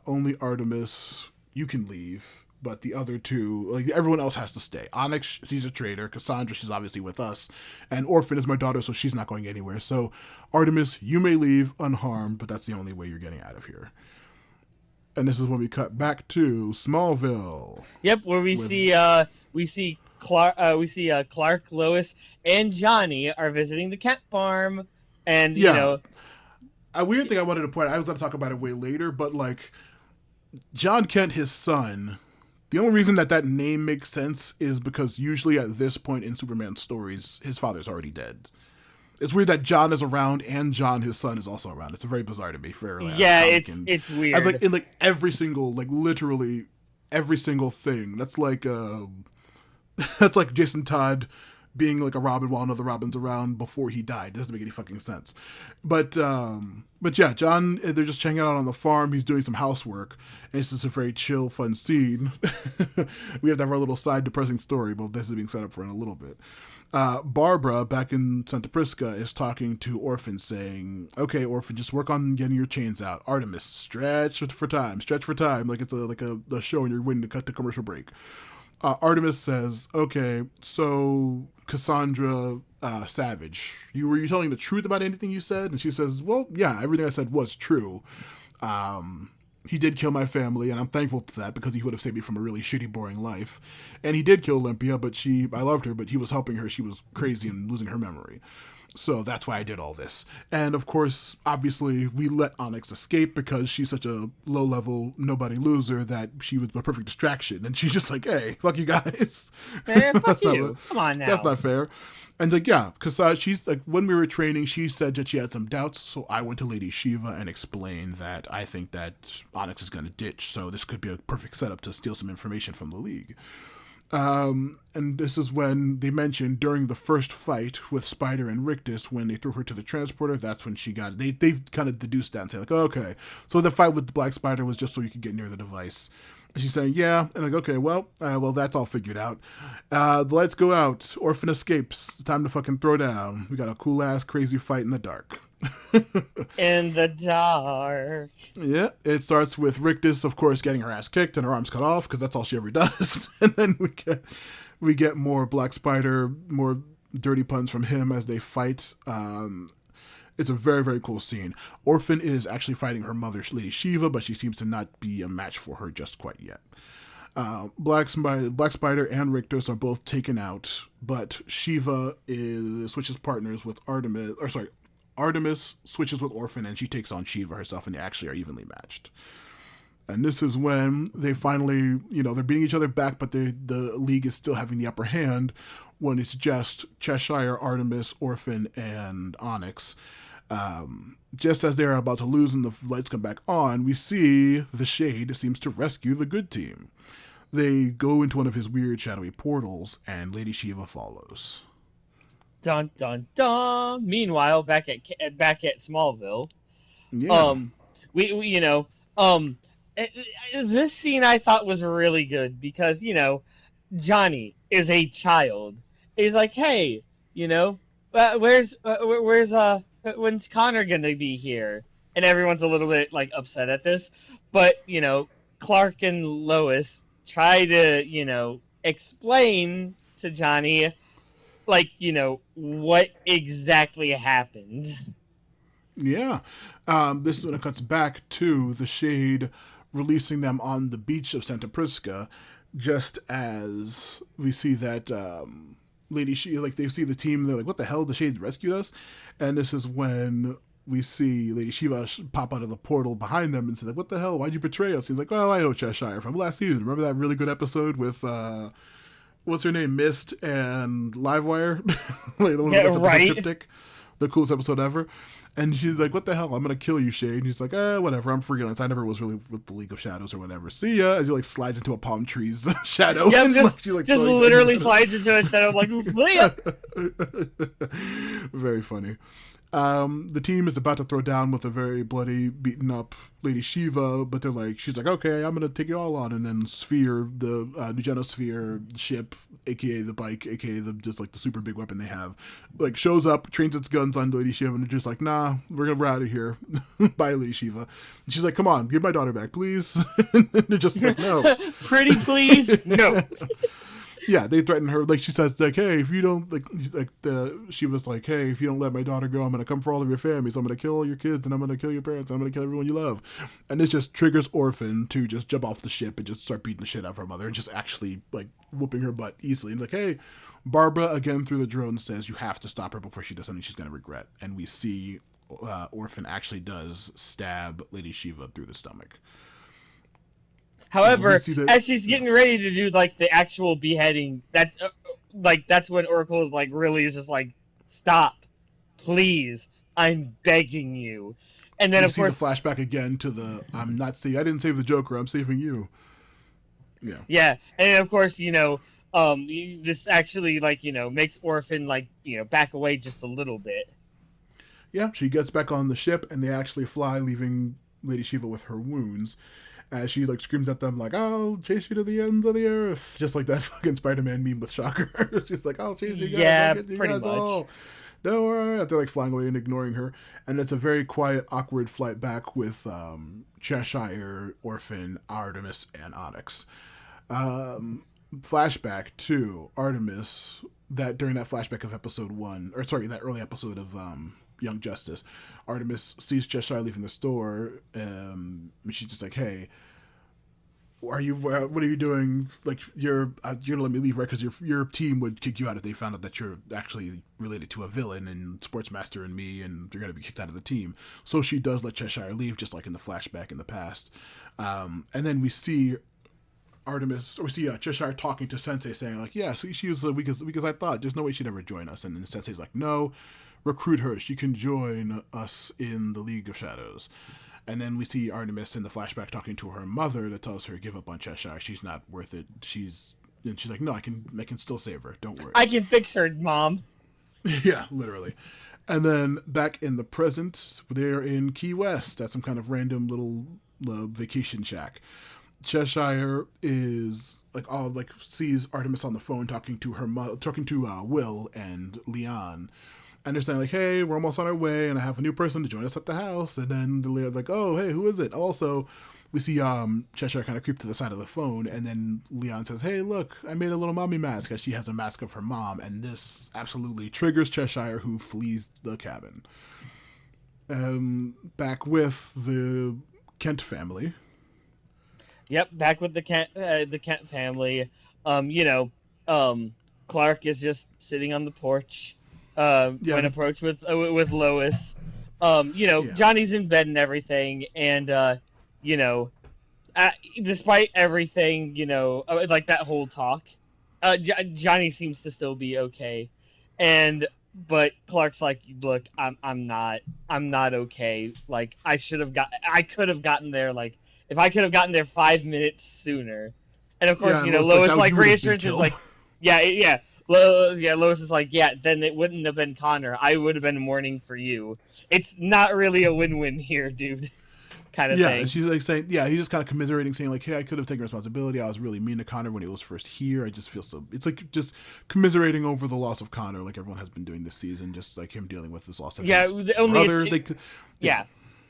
Only Artemis, you can leave. But the other two, like everyone else has to stay. Onyx, she's a traitor. Cassandra, she's obviously with us. And Orphan is my daughter, so she's not going anywhere. So Artemis, you may leave unharmed, but that's the only way you're getting out of here. And this is when we cut back to Smallville. Yep, where we see Clark, Lois, and Johnny are visiting the cat farm, and you know, a weird thing I wanted to point out. I was going to talk about it way later, but like John Kent, his son. The only reason that name makes sense is because usually at this point in Superman stories, his father's already dead. It's weird that John is around and John, his son, is also around. It's very bizarre to me for like, Yeah, comic and it's weird. as like in like every single like literally every single thing. That's like that's like Jason Todd being like a Robin while another Robin's around before he died. It doesn't make any fucking sense. But yeah, John, they're just hanging out on the farm. He's doing some housework. And it's just a very chill, fun scene. We have to have our little side depressing story, but this is being set up for in a little bit. Barbara, back in Santa Prisca, is talking to Orphan, saying, "Okay, Orphan, just work on getting your chains out. Artemis, stretch for time, like it's a show and you're waiting to cut the commercial break." Artemis says, "Okay, so Cassandra Savage, were you telling the truth about anything you said?" And she says, "Well, yeah, everything I said was true. He did kill my family, and I'm thankful to that because he would have saved me from a really shitty, boring life. And he did kill Olympia, but I loved her, but he was helping her. She was crazy and losing her memory. So that's why I did all this. And of course, obviously, we let Onyx escape because she's such a low-level, nobody loser that she was a perfect distraction. And she's just like, hey, fuck you guys. Man, fuck you. Come on now. That's not fair. And like, yeah, because she's like, when we were training, she said that she had some doubts. So I went to Lady Shiva and explained that I think that Onyx is going to ditch. So this could be a perfect setup to steal some information from the League. And this is when they mentioned during the first fight with Spider and Rictus, when they threw her to the transporter, that's when she got it. They kind of deduced that and say like, oh, okay, so the fight with the Black Spider was just so you could get near the device. And she's saying, yeah, and like, okay, well, that's all figured out. The lights go out, Orphan escapes, time to fucking throw down. We got a cool ass crazy fight in the dark. In the dark. Yeah, it starts with Rictus, of course, getting her ass kicked and her arms cut off because that's all she ever does. And then we get more Black Spider, more dirty puns from him as they fight. It's a very, very cool scene. Orphan is actually fighting her mother, Lady Shiva, but she seems to not be a match for her just quite yet. Black Spider and Rictus are both taken out, but Shiva switches partners with Artemis switches with Orphan, and she takes on Shiva herself, and they actually are evenly matched. And this is when they finally, they're beating each other back, but the League is still having the upper hand when it's just Cheshire, Artemis, Orphan, and Onyx. Just as they're about to lose and the lights come back on, we see the Shade seems to rescue the good team. They go into one of his weird shadowy portals, and Lady Shiva follows. Dun dun dun. Meanwhile, back at Smallville, Yeah. This scene I thought was really good because Johnny is a child. He's like, hey, where's when's Connor gonna be here? And everyone's a little bit like upset at this, but Clark and Lois try to explain to Johnny what exactly happened. Yeah. This is when it cuts back to the Shade releasing them on the beach of Santa Prisca, just as we see that Lady Shiva, they see the team, they're like, what the hell, the Shades rescued us? And this is when we see Lady Shiva pop out of the portal behind them and say, like, what the hell, why'd you betray us? He's like, well, I owe Cheshire from last season. Remember that really good episode with, what's her name, Mist and Livewire? The one with right. Triptych, the coolest episode ever. And she's like, what the hell? I'm going to kill you, Shade. And he's like, whatever. I'm freelance. I never was really with the League of Shadows or whatever. See ya. As he slides into a palm tree's shadow. Yeah, and, just literally slides into a shadow like, very funny. The team is about to throw down with a very bloody, beaten up Lady Shiva, but she's like, okay, I'm going to take you all on. And then Sphere, the Nugenosphere ship, aka the bike, aka the super big weapon they have, shows up, trains its guns on Lady Shiva, and they're just like, nah, we're out of here. Bye, Lady Shiva. And she's like, come on, give my daughter back, please. And they're just like, no. Pretty please? No. Yeah, they threaten her. She says, hey, if you don't, she was like, hey, if you don't let my daughter go, I'm going to come for all of your families. I'm going to kill all your kids, and I'm going to kill your parents, and I'm going to kill everyone you love. And this just triggers Orphan to just jump off the ship and just start beating the shit out of her mother and just actually, whooping her butt easily. And hey, Barbara, again, through the drone, says you have to stop her before she does something she's going to regret. And we see Orphan actually does stab Lady Shiva through the stomach. However, as she's getting ready to do the actual beheading, that's when Oracle is really is just stop, please, I'm begging you. And then We of see the course, flashback again to I didn't save the Joker, I'm saving you. Yeah. yeah, and of course, this actually like makes Orphan like back away just a little bit. Yeah, she gets back on the ship and they actually fly, leaving Lady Shiva with her wounds. As she like screams at them like, "I'll chase you to the ends of the earth," just like that fucking Spider-Man meme with Shocker. She's like, "I'll chase you guys, I'll Yeah, get you pretty guys much. all. Don't worry." They're like flying away and ignoring her, and it's a very quiet, awkward flight back with Cheshire, Orphan, Artemis, and Onyx. Flashback to Artemis, that during that flashback of episode 1, or sorry, that early episode of Young Justice, Artemis sees Cheshire leaving the store. And she's just like, "Hey, what are you doing? Like, you're gonna let me leave, right? Because your team would kick you out if they found out that you're actually related to a villain and Sportsmaster and me, and you're gonna be kicked out of the team." So she does let Cheshire leave, just like in the flashback in the past. And then we see Cheshire talking to Sensei, saying like, "Yeah, see, she was because I thought there's no way she'd ever join us." And then Sensei's like, "No, recruit her. She can join us in the League of Shadows." And then we see Artemis in the flashback talking to her mother that tells her, "Give up on Cheshire. She's not worth it." She's like, "No, I can still save her. Don't worry." I can fix her, Mom. Yeah, literally. And then back in the present, they're in Key West at some kind of random little vacation shack. Cheshire is sees Artemis on the phone talking to her talking to Will and Leon, and they're saying like, "Hey, we're almost on our way, and I have a new person to join us at the house." And then they're like, "Oh, hey, who is it?" Also, we see Cheshire kind of creep to the side of the phone, and then Leon says, "Hey, look, I made a little mommy mask," as she has a mask of her mom, and this absolutely triggers Cheshire, who flees the cabin. Back with the Kent family. Yep, back with the Kent family. You know, Clark is just sitting on the porch. Yeah, When approached with Lois. yeah, Johnny's in bed and everything, and you know, despite everything, like that whole talk, Johnny seems to still be okay, and but Clark's like, look, I'm not okay. Like I could have gotten there. Like if I could have gotten there 5 minutes sooner, and of course, yeah. And Lois Lois that like you would have been reassurance is killed. like, yeah. Yeah, Lois is like, yeah, then it wouldn't have been Connor. I would have been mourning for you. It's not really a win-win here, dude. Kind of Yeah, and thing. she's like saying, yeah, he's just kind of commiserating, saying like, "Hey, I could have taken responsibility. I was really mean to Connor when he was first here. I just feel so." It's like just commiserating over the loss of Connor, like everyone has been doing this season, just like him dealing with this loss of Yeah, his only brother. Yeah,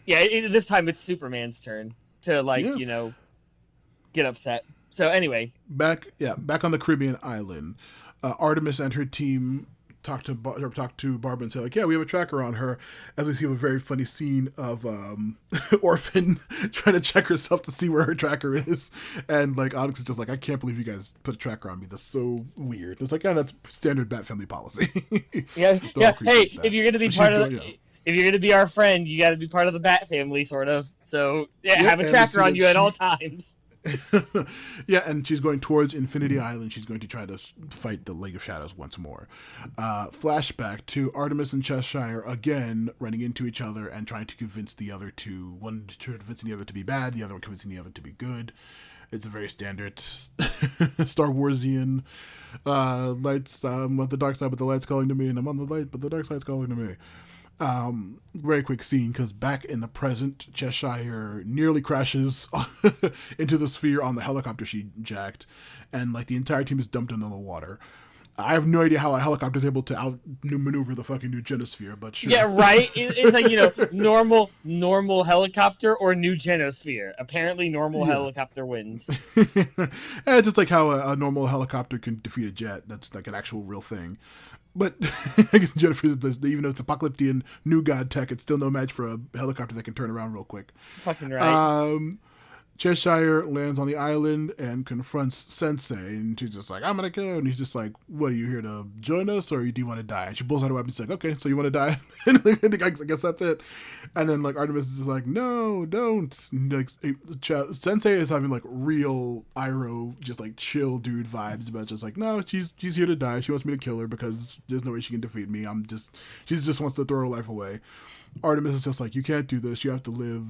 yeah, this time it's Superman's turn to yeah. get upset. So anyway, Back on the Caribbean island, Artemis and her team talk to Barbara and say like, "Yeah, we have a tracker on her." As we see a very funny scene of Orphan trying to check herself to see where her tracker is, and like Onyx is just like, "I can't believe you guys put a tracker on me. That's so weird." It's like, yeah, that's standard Bat family policy. yeah. Hey, That. if you're gonna be But part she's of going, if you're gonna be our friend, you got to be part of the Bat family, sort of. So yeah, Yep, have a and we tracker see on that you at all times. yeah, and she's going towards Infinity Island. She's going to try to fight the League of Shadows once more. Flashback to Artemis and Cheshire again running into each other and trying to convince the other to one convincing the other to be bad, the other one convincing the other to be good. It's a very standard Star Warsian lights. On the dark side, but the light's calling to me, and I'm on the light, but the dark side's calling to me. Very quick scene because back in the present, Cheshire nearly crashes into the sphere on the helicopter she jacked, and like the entire team is dumped into the water. I have no idea how a helicopter is able to outmaneuver the fucking new Genosphere, but sure. Yeah, right. It's like normal helicopter or new Genosphere. Apparently, normal Yeah. helicopter wins. It's just like how a normal helicopter can defeat a jet. That's like an actual real thing. But I guess Jennifer, even though it's apocalyptic new god tech, it's still no match for a helicopter that can turn around real quick. Fucking right. Cheshire lands on the island and confronts Sensei, and she's just like, I'm gonna go. And he's just like, what, are you here to join us, or do you want to die? And she pulls out her weapon and she's like, okay, so you want to die? And I guess that's it. And then, like, Artemis is just like, no, don't. And, like, Sensei is having, like, real Iroh, just, like, chill dude vibes about just like, no, she's here to die. She wants me to kill her because there's no way she can defeat me. She just wants to throw her life away. Artemis is just like, you can't do this. You have to live.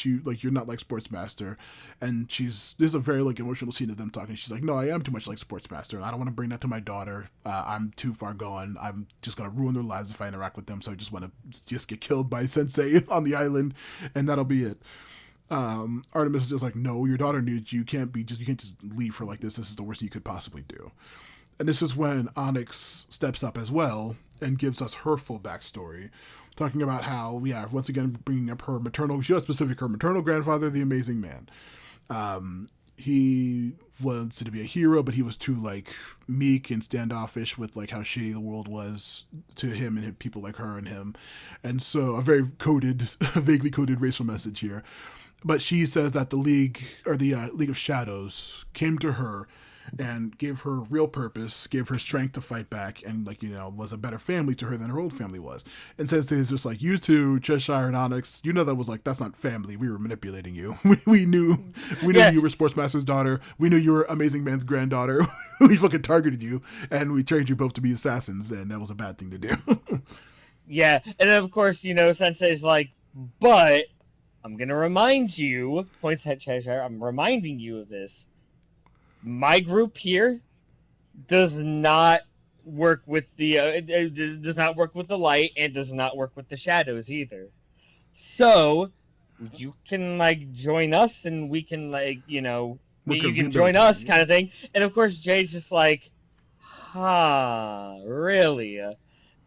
You're not like Sportsmaster. And this is a very, like, emotional scene of them talking. She's like, no, I am too much like Sportsmaster. I don't want to bring that to my daughter. I'm too far gone. I'm just going to ruin their lives if I interact with them. So I just want to just get killed by Sensei on the island, and that'll be it. Artemis is just like, no, your daughter needs you. You can't just leave her like this. This is the worst thing you could possibly do. And this is when Onyx steps up as well and gives us her full backstory, talking about how, once again, bringing up her maternal grandfather, the Amazing Man. He wanted to be a hero, but he was too, like, meek and standoffish with, like, how shitty the world was to him and people like her and him. And so a very vaguely coded racial message here. But she says that the League of Shadows came to her and gave her real purpose, gave her strength to fight back, and, like, was a better family to her than her old family was. And Sensei is just like, you two, Cheshire and Onyx, that was like, that's not family. We were manipulating you. we knew you were Sportsmaster's daughter. We knew you were Amazing Man's granddaughter. We fucking targeted you, and we trained you both to be assassins, and that was a bad thing to do. Yeah, and then, of course, Sensei's like, but I'm gonna remind you, points at Cheshire, I'm reminding you of this. My group here does not work with the light, and does not work with the shadows either. So you can, like, join us, and we can, like, you can join us, kind of thing. And of course Jade's just like, really?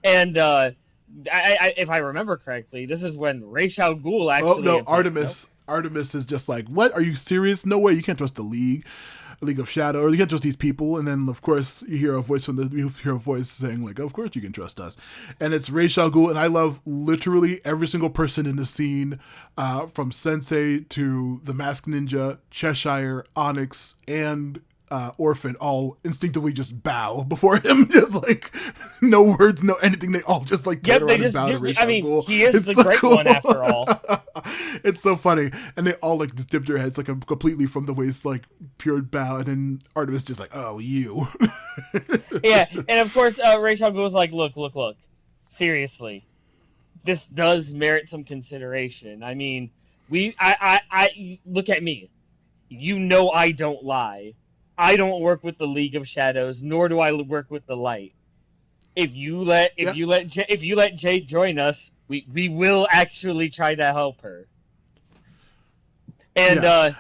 And if I remember correctly, this is when Ra's al Ghul actually. Oh no, Artemis is just like, what? Are you serious? No way! You can't trust the League of Shadow, or you can't trust these people. And then, of course, you hear a voice saying, like, of course you can trust us. And it's Ra's al Ghul, and I love literally every single person in the scene, from Sensei to the Masked Ninja, Cheshire, Onyx, and Orphan, all instinctively just bow before him. Just, like, no words, no anything. They all just, like, turn around and bow to Ra's al Ghul. He is the great one after all. It's so funny. And they all, like, just dip their heads, like, completely from the waist, like, pure bow. And then Artemis just like, oh, you. Yeah, and of course, Ra's al Ghul's like, look. Seriously. This does merit some consideration. I mean, I look at me. I don't lie. I don't work with the League of Shadows, nor do I work with the Light. If you let Jade join us, we will actually try to help her. And I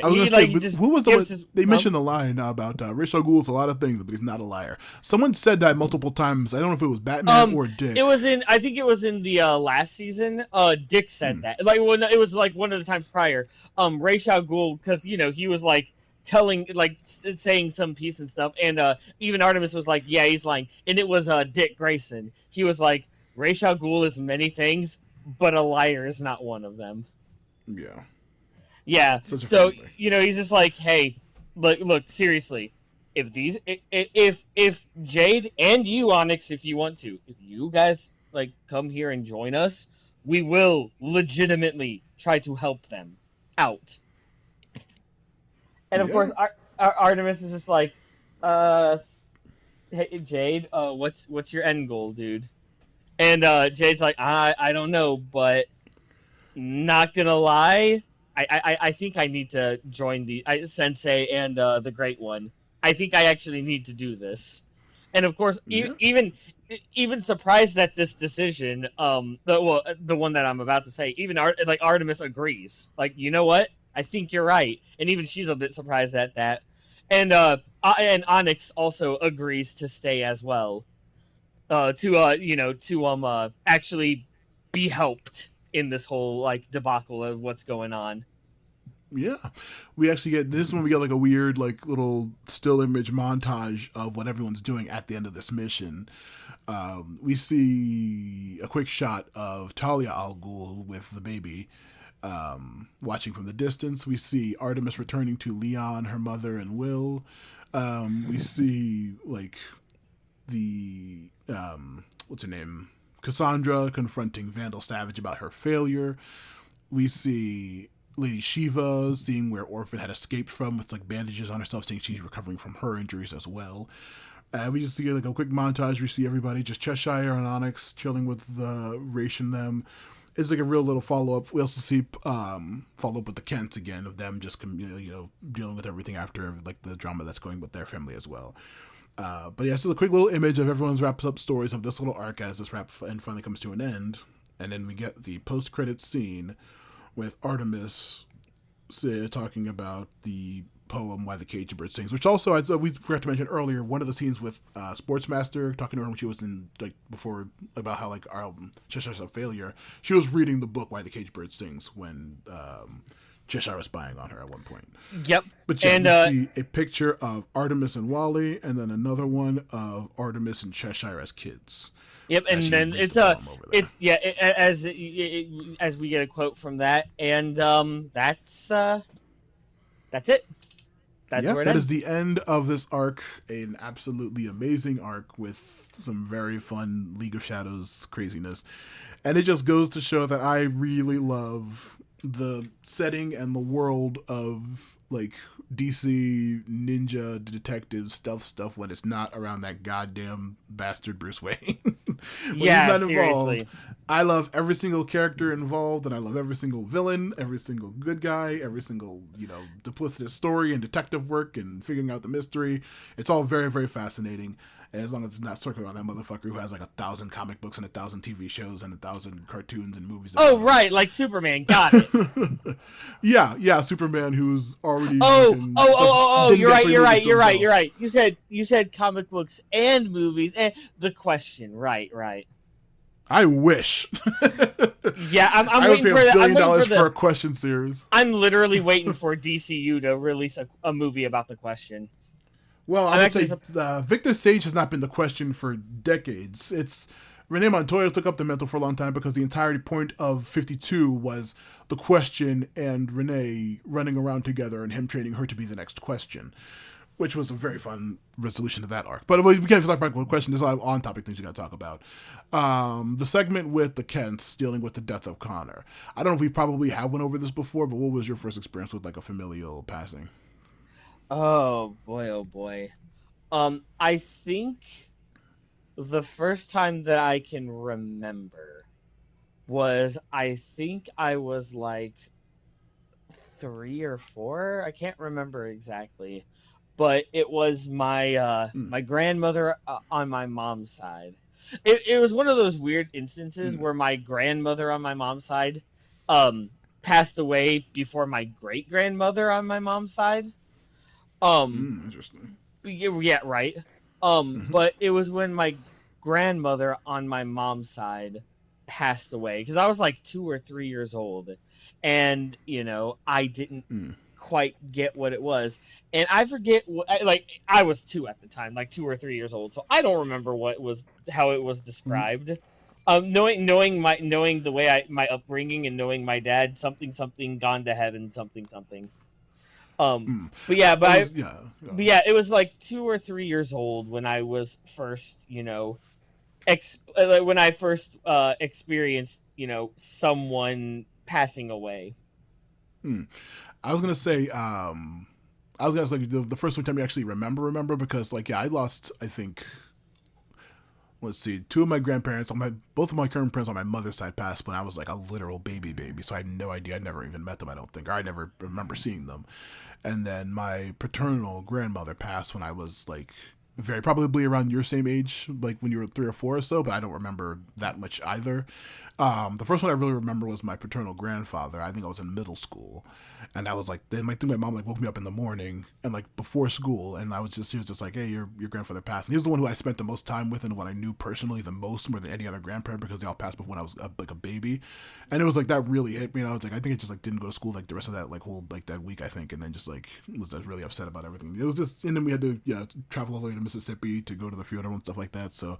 was gonna say, who was the one? They mentioned the line about Ra's al Ghul is a lot of things, but he's not a liar. Someone said that multiple times. I don't know if it was Batman or Dick. I think it was in the last season. Dick said that. Like, when it was, like, one of the times prior. Ra's al Ghul, because he was, like, saying some piece and stuff, and even Artemis was like, yeah, he's lying. And it was Dick Grayson. He was like, Ra's al Ghul is many things, but a liar is not one of them. Yeah. So he's just like, hey, look, seriously, if Jade and you, Onyx, if you want to, if you guys, like, come here and join us, we will legitimately try to help them out. And of course, Artemis is just like, hey, Jade, what's your end goal, dude? And Jade's like, I don't know, but not gonna lie, I think I need to join the Sensei and the Great One. I think I actually need to do this. And of course, even surprised at this decision, the one that I'm about to say, even Artemis agrees. Like, you know what? I think you're right, and even she's a bit surprised at that. And Onyx also agrees to stay as well, to actually be helped in this whole, like, debacle of what's going on. Yeah, we actually get this one. We get, like, a weird, like, little still image montage of what everyone's doing at the end of this mission. We see a quick shot of Talia al Ghul with the baby. Watching from the distance, we see Artemis returning to Leon, her mother, and Will. We see like the what's her name, Cassandra confronting Vandal Savage about her failure. We see Lady Shiva seeing where Orphan had escaped from with like bandages on herself, saying she's recovering from her injuries as well. We just see like a quick montage. We see everybody just Cheshire and Onyx chilling with the Raish and them. It's like a real little follow up. We also see follow up with the Kents again, of them just dealing with everything after like the drama that's going with their family as well. But yeah, so a quick little image of everyone's wraps up stories of this little arc as this wrap and finally comes to an end, and then we get the post credits scene with Artemis talking about the poem "Why the Caged Bird Sings," which also, as we forgot to mention earlier, one of the scenes with Sportsmaster talking to her when she was in like before about how like our Cheshire's a failure. She was reading the book "Why the Caged Bird Sings" when Cheshire was spying on her at one point. Yep. But yeah, and, we see a picture of Artemis and Wally, and then another one of Artemis and Cheshire as kids. Yep, and then it's as we get a quote from that, and that's it. That's where it ends. Is the end of this arc. An absolutely amazing arc with some very fun League of Shadows craziness, and it just goes to show that I really love the setting and the world of like DC ninja detective stealth stuff when it's not around that goddamn bastard Bruce Wayne. When he's not involved, seriously. I love every single character involved, and I love every single villain, every single good guy, every single duplicitous story and detective work and figuring out the mystery. It's all very, very fascinating. And as long as it's not circling around that motherfucker who has like 1,000 comic books and 1,000 TV shows and 1,000 cartoons and movies. Oh, right, like Superman. Got it. yeah, Superman, who's already. You're right. You said comic books and movies and the question. Right. I wish. Yeah, I'm I waiting would for pay $1 billion for a question series. I'm literally waiting for DCU to release a movie about the question. Well, I would say Victor Sage has not been the question for decades. It's Renee Montoya took up the mantle for a long time because the entire point of 52 was the question and Renee running around together and him training her to be the next question, which was a very fun resolution to that arc. But we can't talk about the question. There's a lot of on-topic things we got to talk about. The segment with the Kents dealing with the death of Connor. I don't know if we probably have went over this before, but what was your first experience with like a familial passing? Oh boy. I think the first time that I can remember was I was like 3 or 4. I can't remember exactly, but it was my my grandmother on my mom's side. It was one of those weird instances where my grandmother on my mom's side passed away before my great grandmother on my mom's side. Interesting. Yeah, right. But it was when my grandmother on my mom's side passed away because I was like 2 or 3 years old, and I didn't quite get what it was, and I forget I was 2 at the time, like 2 or 3 years old, so I don't remember how it was described. Knowing the way my upbringing and knowing my dad, something gone to heaven, something. But it was like 2 or 3 years old when I was first, when I first experienced, someone passing away. I was gonna say, the first time you actually remember because I lost, I think, let's see, 2 of my grandparents both of my current parents on my mother's side passed when I was like a literal baby, so I had no idea. I never even met them, I don't think, or I never remember seeing them. And then my paternal grandmother passed when I was like probably around your same age, like when you were 3 or 4 or so, but I don't remember that much either. The first one I really remember was my paternal grandfather. I think I was in middle school, and I was like, then my mom woke me up in the morning and before school, and he was just like, hey, your grandfather passed. And he was the one who I spent the most time with and what I knew personally the most, more than any other grandparent, because they all passed before when I was a baby. And it was that really hit me. And I was like, I think I just didn't go to school the rest of that whole that week, I think, and then just was really upset about everything. It was just, and then we had to travel all the way to Mississippi to go to the funeral and stuff like that. So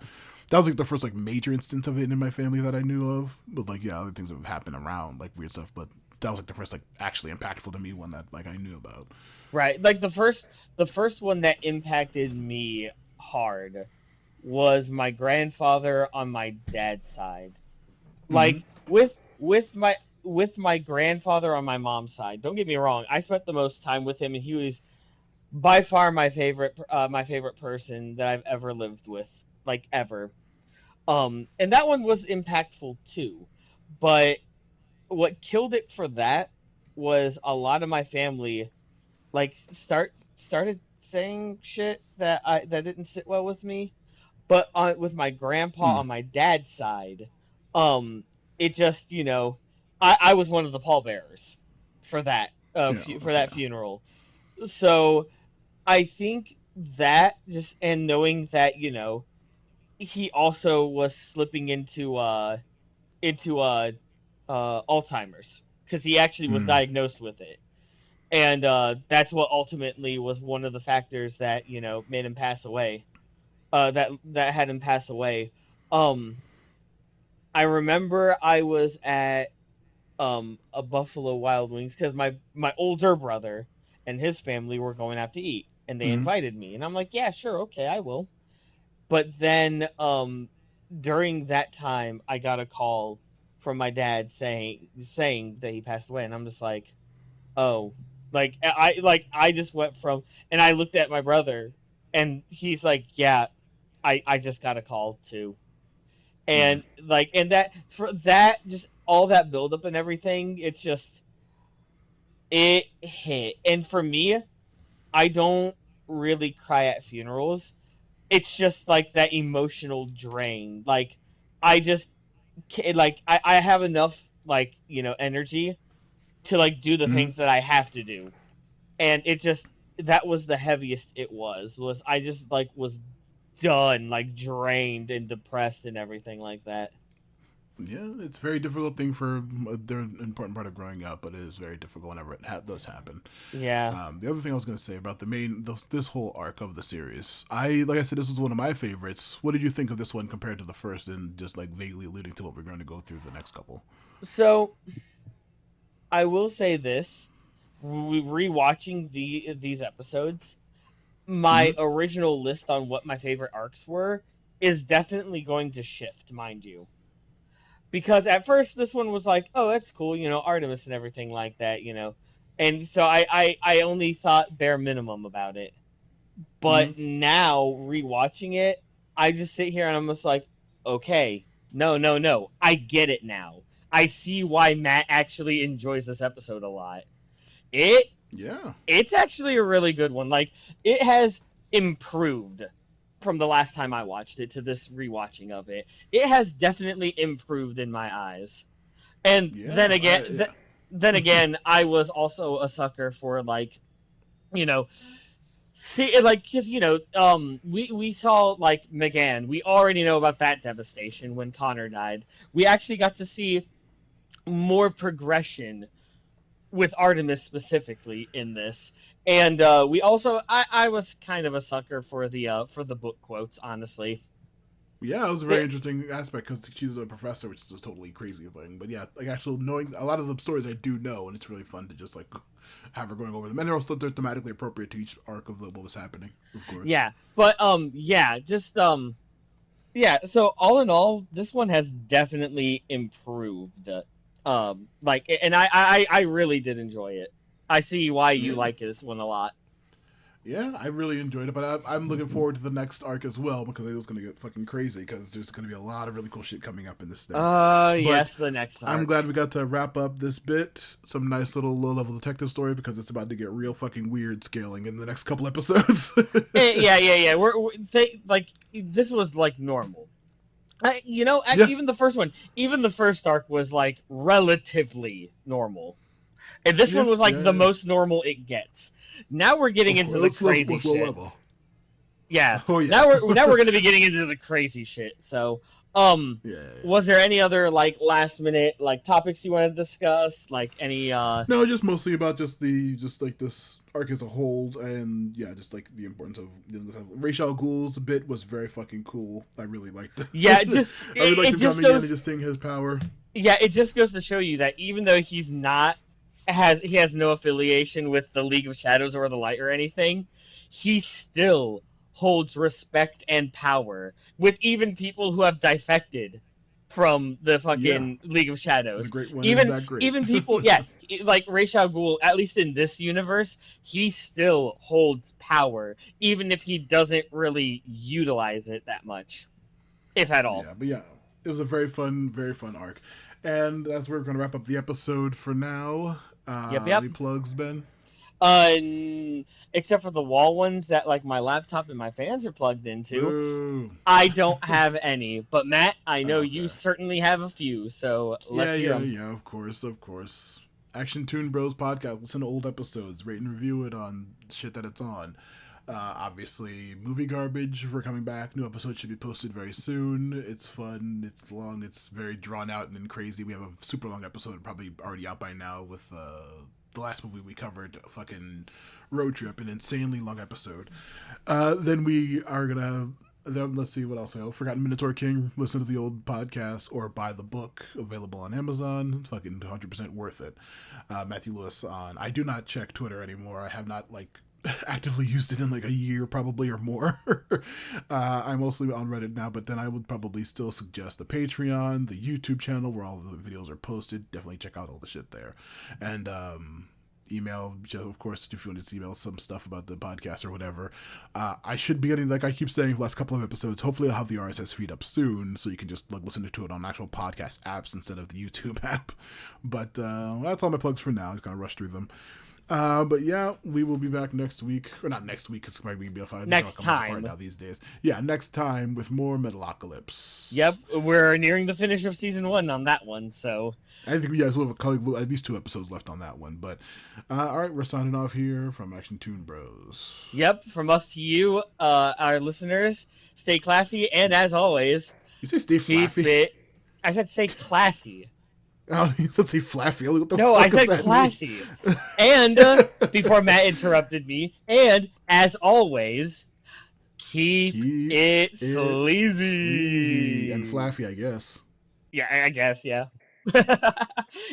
that was the first major instance of it in my family that I knew of. But other things have happened around weird stuff. But that was like the first like actually impactful to me one that like I knew about. Right. Like the first one that impacted me hard was my grandfather on my dad's side. Mm-hmm. Like with my grandfather on my mom's side. Don't get me wrong. I spent the most time with him, and he was by far my favorite person that I've ever lived with, like ever. And that one was impactful too. But what killed it for that was a lot of my family like started saying shit that didn't sit well with me. But with my grandpa Mm. on my dad's side, um, it just I was one of the pallbearers for that Yeah. for Yeah. that funeral. So I think that just and knowing that he also was slipping into Alzheimer's because he actually was Mm. diagnosed with it, and that's what ultimately was one of the factors that made him pass away. That had him pass away. Um, I remember I was at a Buffalo Wild Wings because my older brother and his family were going out to eat, and they Mm. invited me, and I'm like, yeah, sure, okay, I will. But then during that time, I got a call from my dad saying that he passed away, and I'm just like, oh, I just went from, and I looked at my brother, and he's like, yeah, I just got a call too, Mm. and and that for that just all that buildup and everything, it's just it hit, and for me, I don't really cry at funerals. It's just like that emotional drain. Like I just I have enough energy to do the Mm. things that I have to do, and it just that was the heaviest it was I just was done, drained and depressed and everything like that. Yeah, it's a very difficult thing for they're an important part of growing up, but it is very difficult whenever it does happen. Yeah. The other thing I was going to say about this whole arc of the series, like I said, this was one of my favorites. What did you think of this one compared to the first, and just like vaguely alluding to what we're going to go through the next couple? So I will say this: rewatching these episodes, Mm-hmm. my original list on what my favorite arcs were is definitely going to shift, mind you. Because at first this one was like, oh, that's cool, Artemis and everything like that, and so I only thought bare minimum about it. Mm-hmm. But now rewatching it, I just sit here and I'm just like, okay, no, no, no, I get it now. I see why Matt actually enjoys this episode a lot. It Yeah. it's actually a really good one. Like, it has improved from the last time I watched it to this rewatching of it. It has definitely improved in my eyes. And then Yeah. again, Yeah. then again, I was also a sucker for you know, see, because we saw McGann. We already know about that devastation when Connor died. We actually got to see more progression with Artemis specifically in this, and we also I was kind of a sucker for the book quotes, honestly. Yeah, it was a very It, interesting aspect because she's a professor, which is a totally crazy thing. But yeah, like actually knowing a lot of the stories I do know, and it's really fun to just like have her going over them. And they're thematically appropriate to each arc of what was happening, of course. yeah, but yeah, just yeah. So all in all, this one has definitely improved. And I really did enjoy it. I see why you Yeah, like this one a lot. yeah, I really enjoyed it. But I'm looking forward to the next arc as well because it was going to get fucking crazy because there's going to be a lot of really cool shit coming up in this thing. But Yes, the next I'm arc. glad we got to wrap up this bit. Some nice little low level detective story because it's about to get real fucking weird scaling in the next couple episodes. Yeah, yeah, yeah. This was normal. Yeah, Even the first one, even the first arc was relatively normal, and this yeah, one was yeah, the yeah. most normal it gets. Now we're getting Of into course, the crazy let's low shit. level. Yeah, Oh yeah, now we're going to be getting into the crazy shit. So, yeah, yeah. was there any other last minute topics you want to discuss? Like any No, just mostly about just like this arc as a whole, and yeah, just like the importance of dealing with Ra's al Ghul's bit was very fucking cool. I really liked it. Yeah, it just I really liked it him just coming in and goes just seeing his power. yeah, it just goes to show you that even though he's not has no affiliation with the League of Shadows or the Light or anything, he still holds respect and power with even people who have defected from the Yeah, fucking League of the Shadows. Great One is Even that great. even people, yeah, like Ra's al Ghul, at least in this universe, he still holds power, even if he doesn't really utilize it that much, if at all. Yeah, but yeah, it was a very fun arc, and that's where we're gonna wrap up the episode for now. Yep, yep. Any plugs, Ben? Except for the wall ones that like my laptop and my fans are plugged into. Boo. I don't have any, but Matt, I know you Okay. certainly have a few, so Yeah, let's hear yeah, them. yeah. Of course, of course. Action Toon Bros podcast. Listen to old episodes. Rate and review it on shit that it's on. Obviously, movie garbage. We're coming back. New episodes should be posted very soon. It's fun. It's long. It's very drawn out and crazy. We have a super long episode, probably already out by now, with the last movie we covered, fucking Road Trip, an insanely long episode. Then we are gonna. Then let's see what else. Forgotten Minotaur King. Listen to the old podcast or buy the book, available on Amazon. Fucking 100% worth it. Matthew Lewis on. I do not check Twitter anymore. I have not like actively used it in like a year probably or more. I'm mostly on Reddit now, but then I would probably still suggest the Patreon, the YouTube channel where all the videos are posted. Definitely check out all the shit there. And email, of course, if you want to email some stuff about the podcast or whatever. I should be getting, like I keep saying the last couple of episodes, hopefully I'll have the RSS feed up soon so you can just like listen to it on actual podcast apps instead of the YouTube app. But that's all my plugs for now. I'm just gonna rush through them. But yeah, we will be back next week, or not next week, because maybe be Next time. now these days. Yeah, next time with more Metalocalypse. Yep, we're nearing the finish of season 1 on that one, so I think we guys will have at least 2 episodes left on that one. But all right, we're signing off here from Action Toon Bros. yep, from us to you, our listeners, stay classy, and as always, You say stay keep flaffy? it. I said stay classy. Oh, you said say flaffy. What the No, fuck I said does that classy. mean? And before Matt interrupted me, and as always, keep it sleazy. And flaffy, I guess. Yeah, I guess, yeah.